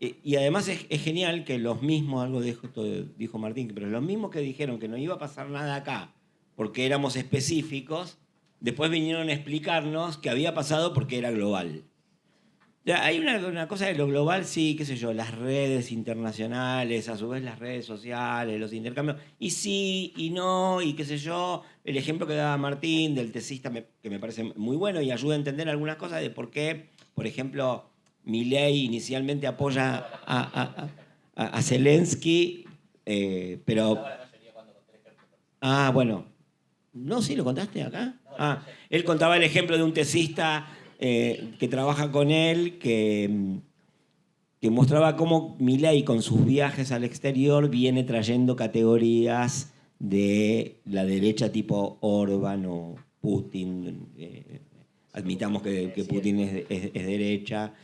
Y además es genial que los mismos, algo dijo Martín, pero los mismos que dijeron que no iba a pasar nada acá, porque éramos específicos, después vinieron a explicarnos que había pasado porque era global. Hay una cosa de lo global, sí, qué sé yo, las redes internacionales, a su vez las redes sociales, los intercambios, y sí, y no, y qué sé yo, el ejemplo que daba Martín del tesista que me parece muy bueno y ayuda a entender algunas cosas de por qué, por ejemplo, Milei inicialmente apoya a Zelensky, pero... Ah, bueno. No, sí, ¿lo contaste acá? Ah, él contaba el ejemplo de un tesista que trabaja con él, que mostraba cómo Milei con sus viajes al exterior viene trayendo categorías de la derecha tipo Orbán o Putin. Admitamos que Putin es derecha,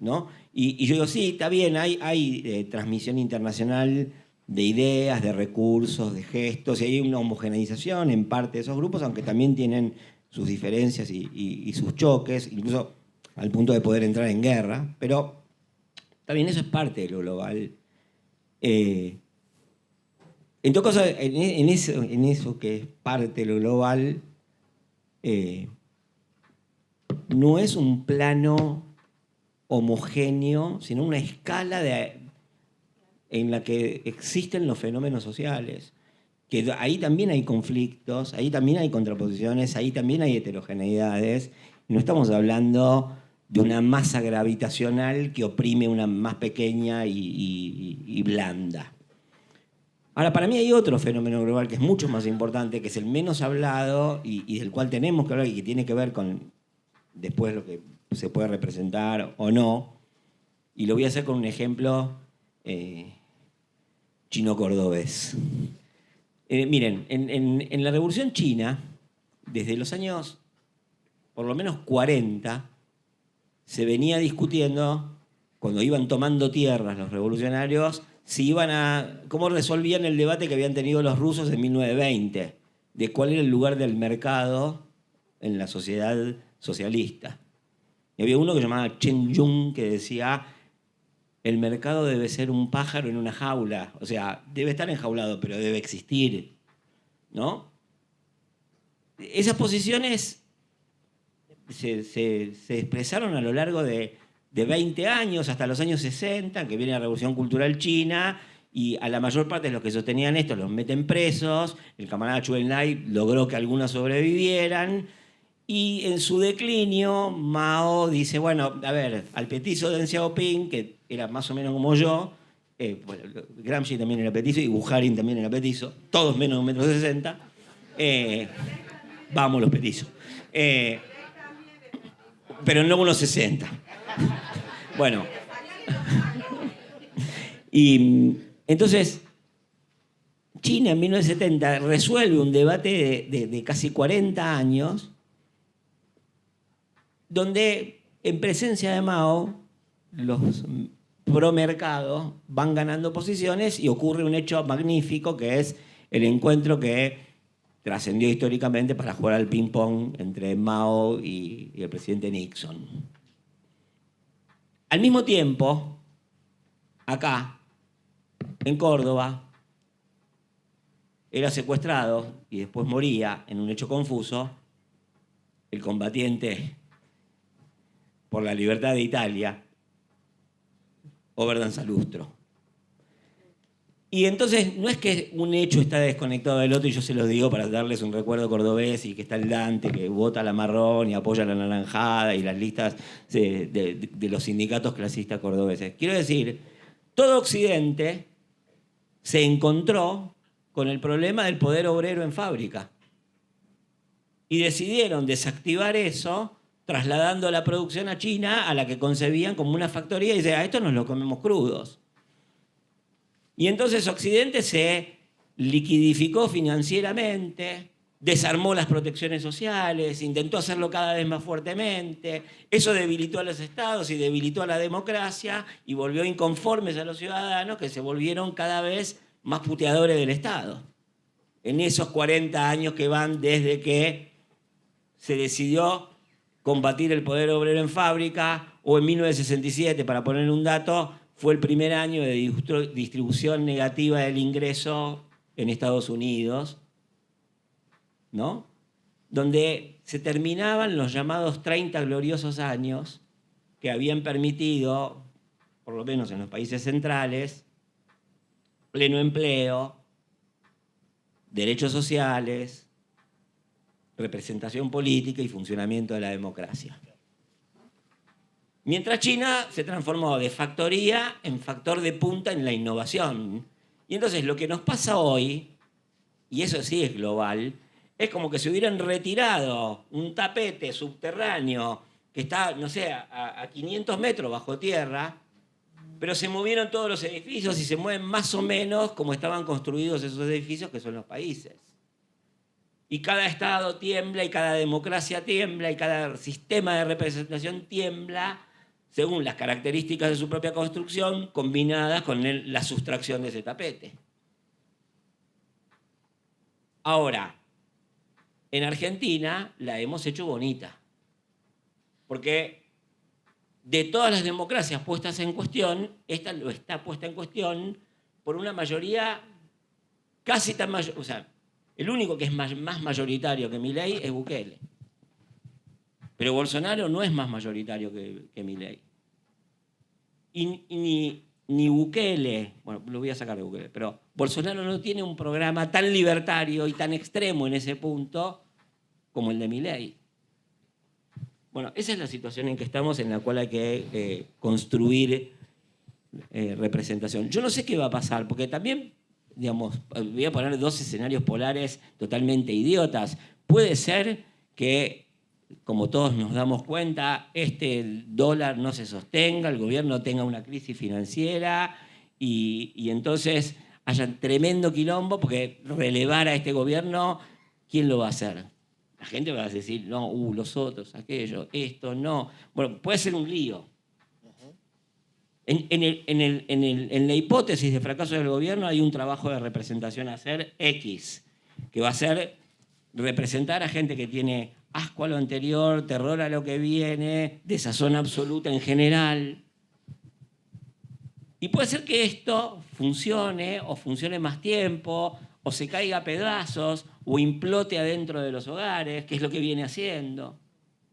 ¿no? Y yo digo, sí, está bien, hay transmisión internacional de ideas, de recursos, de gestos, y hay una homogeneización en parte de esos grupos, aunque también tienen sus diferencias y sus choques, incluso al punto de poder entrar en guerra, pero también eso es parte de lo global. En todo caso, en eso que es parte de lo global, no es un plano homogéneo, sino una escala en la que existen los fenómenos sociales. Que ahí también hay conflictos, ahí también hay contraposiciones, ahí también hay heterogeneidades. No estamos hablando de una masa gravitacional que oprime una más pequeña y blanda. Ahora, para mí hay otro fenómeno global que es mucho más importante, que es el menos hablado y del cual tenemos que hablar y que tiene que ver con después lo que se puede representar o no. Y lo voy a hacer con un ejemplo chino-cordobés. Miren, en la Revolución China, desde los años por lo menos 40, se venía discutiendo, cuando iban tomando tierras los revolucionarios, cómo resolvían el debate que habían tenido los rusos en 1920, de cuál era el lugar del mercado en la sociedad socialista. Y había uno que se llamaba Chen Yun, que decía: el mercado debe ser un pájaro en una jaula. O sea, debe estar enjaulado, pero debe existir, ¿no? Esas posiciones se expresaron a lo largo de 20 años, hasta los años 60, que viene la Revolución Cultural China, y a la mayor parte de los que sostenían esto los meten presos. El camarada Zhou Enlai logró que algunos sobrevivieran. Y en su declinio, Mao dice, bueno, a ver, al petizo de Deng Xiaoping, que era más o menos como yo, bueno, Gramsci también era petizo y Bukharin también era petizo, todos menos de 1,60 m, vamos los petizos. Pero no 1,60 m. Bueno. Y entonces, China en 1970 resuelve un debate de casi 40 años, donde en presencia de Mao los pro-mercado van ganando posiciones y ocurre un hecho magnífico que es el encuentro que trascendió históricamente para jugar al ping-pong entre Mao y el presidente Nixon. Al mismo tiempo, acá, en Córdoba, era secuestrado y después moría en un hecho confuso el combatiente por la libertad de Italia, Oberdan Salustro. Y entonces no es que un hecho está desconectado del otro y yo se los digo para darles un recuerdo cordobés y que está el Dante que vota la marrón y apoya la naranjada y las listas de los sindicatos clasistas cordobeses. Quiero decir, todo Occidente se encontró con el problema del poder obrero en fábrica y decidieron desactivar eso trasladando la producción a China, a la que concebían como una factoría, y dicen, esto nos lo comemos crudos. Y entonces Occidente se liquidificó financieramente, desarmó las protecciones sociales, intentó hacerlo cada vez más fuertemente. Eso debilitó a los estados y debilitó a la democracia y volvió inconformes a los ciudadanos, que se volvieron cada vez más puteadores del Estado. En esos 40 años que van desde que se decidió combatir el poder obrero en fábrica, o en 1967, para poner un dato, fue el primer año de distribución negativa del ingreso en Estados Unidos, ¿no? donde se terminaban los llamados 30 gloriosos años que habían permitido, por lo menos en los países centrales, pleno empleo, derechos sociales, representación política y funcionamiento de la democracia. Mientras China se transformó de factoría en factor de punta en la innovación. Y entonces lo que nos pasa hoy, y eso sí es global, es como que se hubieran retirado un tapete subterráneo que está, no sé, a 500 metros bajo tierra, pero se movieron todos los edificios y se mueven más o menos como estaban construidos esos edificios, que son los países. Y cada estado tiembla, y cada democracia tiembla, y cada sistema de representación tiembla, según las características de su propia construcción, combinadas con la sustracción de ese tapete. Ahora, en Argentina la hemos hecho bonita, porque de todas las democracias puestas en cuestión, esta lo está puesta en cuestión por una mayoría casi tan mayor, o sea, el único que es más mayoritario que Milei es Bukele. Pero Bolsonaro no es más mayoritario que Milei. Y ni Bukele, bueno, lo voy a sacar de Bukele, pero Bolsonaro no tiene un programa tan libertario y tan extremo en ese punto como el de Milei. Bueno, esa es la situación en que estamos, en la cual hay que construir representación. Yo no sé qué va a pasar, porque también, digamos, voy a poner dos escenarios polares totalmente idiotas. Puede ser que, como todos nos damos cuenta, este dólar no se sostenga, el gobierno tenga una crisis financiera y entonces haya tremendo quilombo, porque relevar a este gobierno, ¿quién lo va a hacer? La gente va a decir, no, los otros, aquello, esto, no. Bueno, puede ser un lío. En la hipótesis de fracaso del gobierno hay un trabajo de representación a hacer X, que va a ser representar a gente que tiene asco a lo anterior, terror a lo que viene, desazón absoluta en general. Y puede ser que esto funcione o funcione más tiempo, o se caiga a pedazos, o implote adentro de los hogares, que es lo que viene haciendo.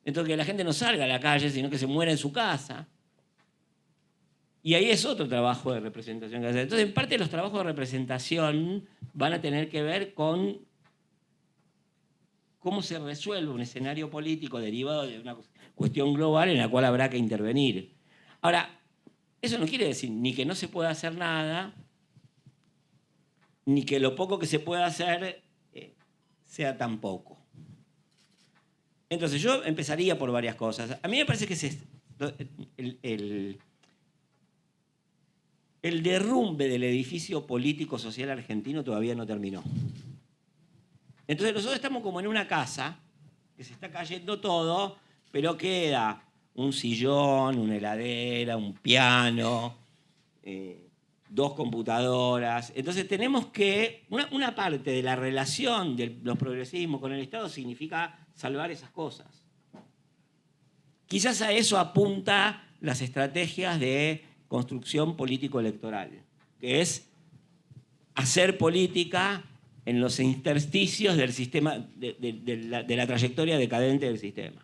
Entonces que la gente no salga a la calle, sino que se muera en su casa. Y ahí es otro trabajo de representación que hacer. Entonces, en parte, los trabajos de representación van a tener que ver con cómo se resuelve un escenario político derivado de una cuestión global en la cual habrá que intervenir. Ahora, eso no quiere decir ni que no se pueda hacer nada, ni que lo poco que se pueda hacer sea tan poco. Entonces, yo empezaría por varias cosas. A mí me parece que el derrumbe del edificio político-social argentino todavía no terminó. Entonces nosotros estamos como en una casa, que se está cayendo todo, pero queda un sillón, una heladera, un piano, 2 computadoras. Entonces tenemos que, una parte de la relación de los progresismos con el Estado significa salvar esas cosas. Quizás a eso apunta las estrategias de construcción político-electoral, que es hacer política en los intersticios del sistema, de la trayectoria decadente del sistema.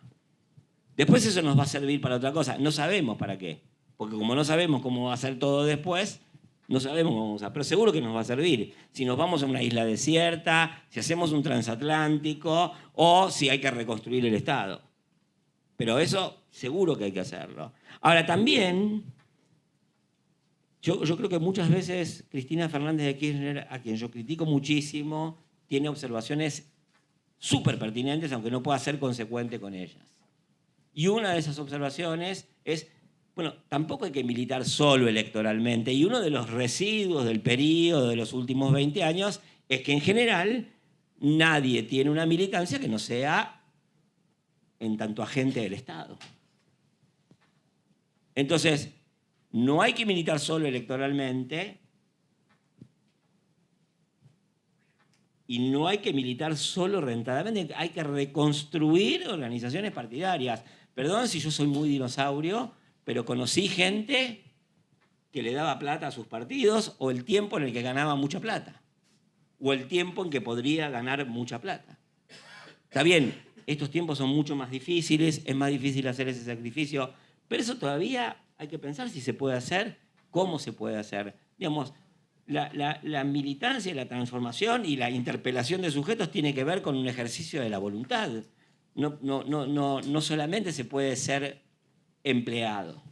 Después eso nos va a servir para otra cosa. No sabemos para qué, porque como no sabemos cómo va a ser todo después, no sabemos cómo vamos a hacer, pero seguro que nos va a servir. Si nos vamos a una isla desierta, si hacemos un transatlántico o si hay que reconstruir el Estado. Pero eso seguro que hay que hacerlo. Ahora también, yo creo que muchas veces Cristina Fernández de Kirchner, a quien yo critico muchísimo, tiene observaciones súper pertinentes, aunque no pueda ser consecuente con ellas. Y una de esas observaciones es, bueno, tampoco hay que militar solo electoralmente, y uno de los residuos del periodo de los últimos 20 años es que en general nadie tiene una militancia que no sea en tanto agente del Estado. Entonces, no hay que militar solo electoralmente y no hay que militar solo rentadamente, hay que reconstruir organizaciones partidarias. Perdón si yo soy muy dinosaurio, pero conocí gente que le daba plata a sus partidos o el tiempo en el que ganaba mucha plata o el tiempo en que podría ganar mucha plata. Está bien, estos tiempos son mucho más difíciles, es más difícil hacer ese sacrificio, pero eso todavía hay que pensar si se puede hacer, cómo se puede hacer. Digamos, la militancia, la transformación y la interpelación de sujetos tiene que ver con un ejercicio de la voluntad. No solamente se puede ser empleado.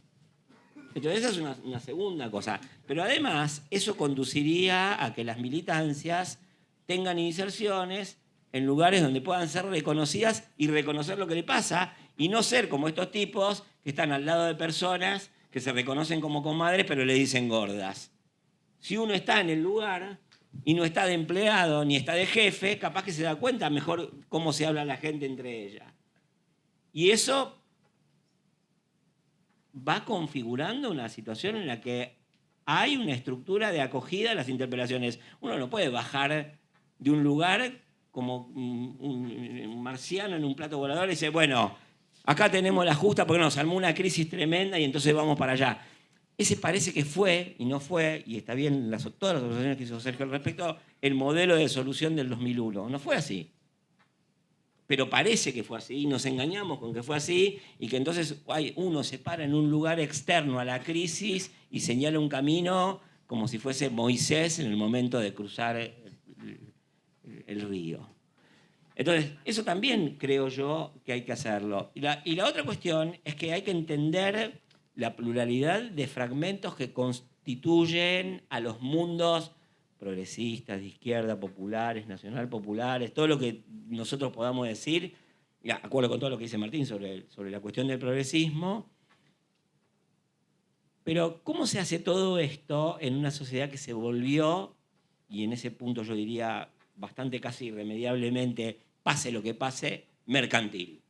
Entonces esa es una segunda cosa. Pero además eso conduciría a que las militancias tengan inserciones en lugares donde puedan ser reconocidas y reconocer lo que le pasa y no ser como estos tipos que están al lado de personas que se reconocen como comadres pero le dicen gordas. Si uno está en el lugar y no está de empleado ni está de jefe, capaz que se da cuenta mejor cómo se habla la gente entre ellas. Y eso va configurando una situación en la que hay una estructura de acogida a las interpelaciones. Uno no puede bajar de un lugar como un marciano en un plato volador y dice, bueno, acá tenemos la justa porque nos armó una crisis tremenda y entonces vamos para allá. Ese parece que fue, y no fue, y está bien todas las observaciones que hizo Sergio al respecto, el modelo de solución del 2001. No fue así. Pero parece que fue así, y nos engañamos con que fue así, y que entonces uno se para en un lugar externo a la crisis y señala un camino como si fuese Moisés en el momento de cruzar el río. Entonces, eso también creo yo que hay que hacerlo. Y la otra cuestión es que hay que entender la pluralidad de fragmentos que constituyen a los mundos progresistas, de izquierda, populares, nacional populares, todo lo que nosotros podamos decir, de acuerdo con todo lo que dice Martín sobre la cuestión del progresismo. Pero ¿cómo se hace todo esto en una sociedad que se volvió, y en ese punto yo diría bastante casi irremediablemente, pase lo que pase, mercantil?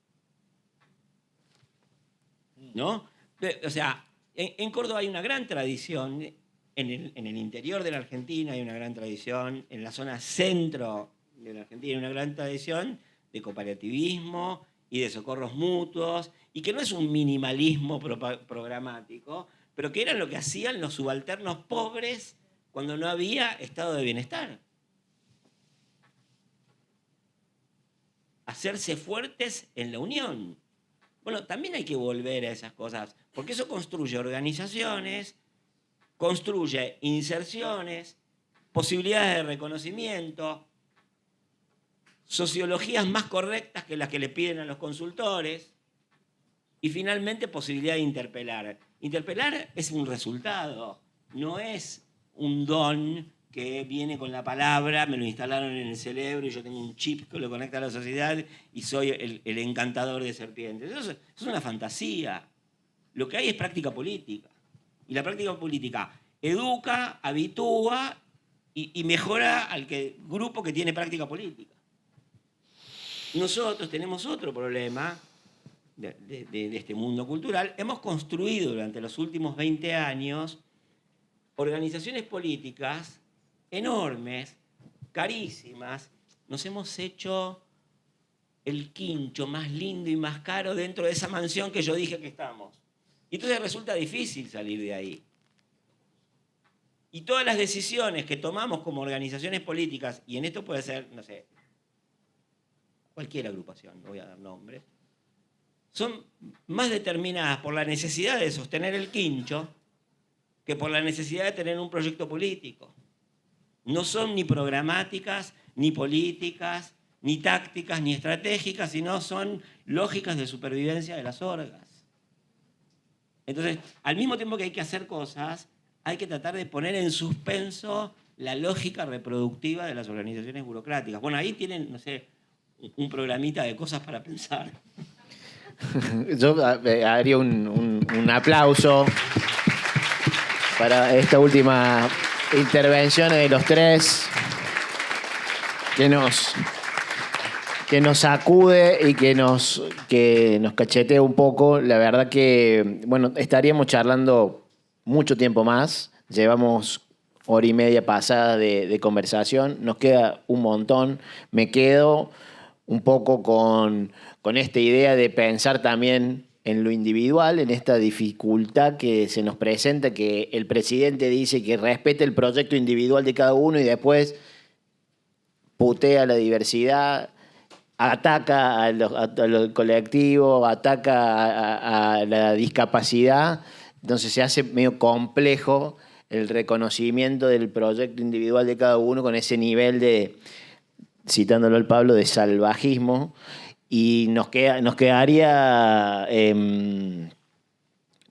¿No? O sea, en Córdoba hay una gran tradición, en el interior de la Argentina hay una gran tradición, en la zona centro de la Argentina hay una gran tradición de cooperativismo y de socorros mutuos, y que no es un minimalismo programático, pero que era lo que hacían los subalternos pobres cuando no había estado de bienestar. Hacerse fuertes en la unión. Bueno, también hay que volver a esas cosas, porque eso construye organizaciones, construye inserciones, posibilidades de reconocimiento, sociologías más correctas que las que le piden a los consultores y finalmente posibilidad de interpelar. Interpelar es un resultado, no es un don que viene con la palabra, me lo instalaron en el cerebro y yo tengo un chip que lo conecta a la sociedad y soy el encantador de serpientes. Eso es una fantasía. Lo que hay es práctica política. Y la práctica política educa, habitúa y mejora al grupo que tiene práctica política. Nosotros tenemos otro problema de este mundo cultural. Hemos construido durante los últimos 20 años organizaciones políticas enormes, carísimas. Nos hemos hecho el quincho más lindo y más caro dentro de esa mansión que yo dije que estamos. Y entonces resulta difícil salir de ahí. Y todas las decisiones que tomamos como organizaciones políticas, y en esto puede ser, no sé, cualquier agrupación, no voy a dar nombres, son más determinadas por la necesidad de sostener el quincho que por la necesidad de tener un proyecto político. No son ni programáticas, ni políticas, ni tácticas, ni estratégicas, sino son lógicas de supervivencia de las orgas. Entonces, al mismo tiempo que hay que hacer cosas, hay que tratar de poner en suspenso la lógica reproductiva de las organizaciones burocráticas. Bueno, ahí tienen, no sé, un programita de cosas para pensar. Yo haría un aplauso para esta última intervención de los tres que nos sacude y que nos cachetea un poco. La verdad que, bueno, estaríamos charlando mucho tiempo más. Llevamos hora y media pasada de conversación. Nos queda un montón. Me quedo un poco con esta idea de pensar también en lo individual, en esta dificultad que se nos presenta, que el presidente dice que respete el proyecto individual de cada uno y después putea la diversidad ataca a los colectivos, ataca a la discapacidad, entonces se hace medio complejo el reconocimiento del proyecto individual de cada uno con ese nivel de, citándolo al Pablo, de salvajismo, y nos quedaría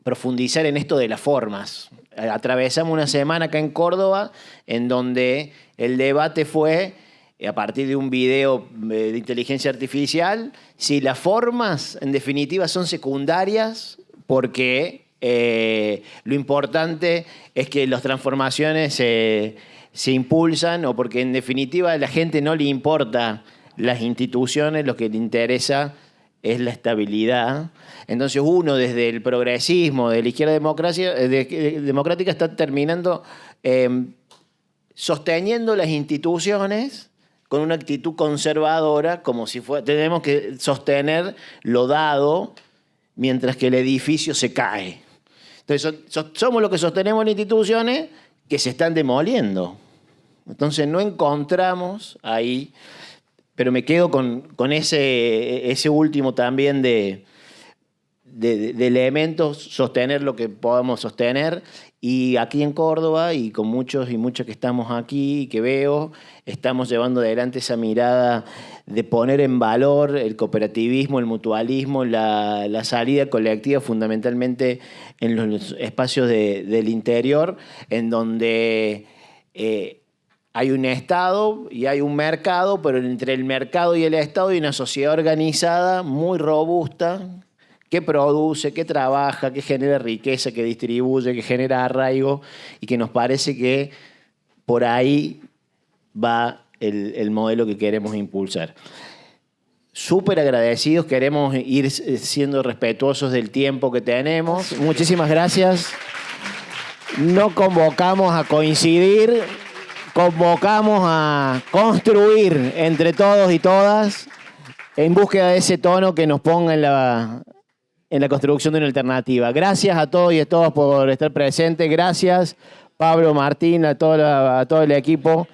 profundizar en esto de las formas. Atravesamos una semana acá en Córdoba en donde el debate fue, a partir de un video de inteligencia artificial, si las formas en definitiva son secundarias porque lo importante es que las transformaciones se impulsan, o porque en definitiva a la gente no le importa las instituciones, lo que le interesa es la estabilidad. Entonces uno desde el progresismo, de la izquierda democrática, está terminando sosteniendo las instituciones con una actitud conservadora, como si tenemos que sostener lo dado mientras que el edificio se cae. Entonces somos los que sostenemos las instituciones que se están demoliendo. Entonces no encontramos ahí, pero me quedo con ese último también de elementos, sostener lo que podamos sostener. Y aquí en Córdoba, y con muchos y muchas que estamos aquí y que veo, estamos llevando adelante esa mirada de poner en valor el cooperativismo, el mutualismo, la salida colectiva, fundamentalmente en los espacios del interior, en donde hay un Estado y hay un mercado, pero entre el mercado y el Estado hay una sociedad organizada muy robusta, que produce, que trabaja, que genera riqueza, que distribuye, que genera arraigo, y que nos parece que por ahí va el modelo que queremos impulsar. Súper agradecidos, queremos ir siendo respetuosos del tiempo que tenemos. Muchísimas gracias. No convocamos a coincidir, convocamos a construir entre todos y todas en búsqueda de ese tono que nos ponga en la construcción de una alternativa. Gracias a todos y a todas por estar presentes. Gracias, Pablo, Martín, a todo el equipo.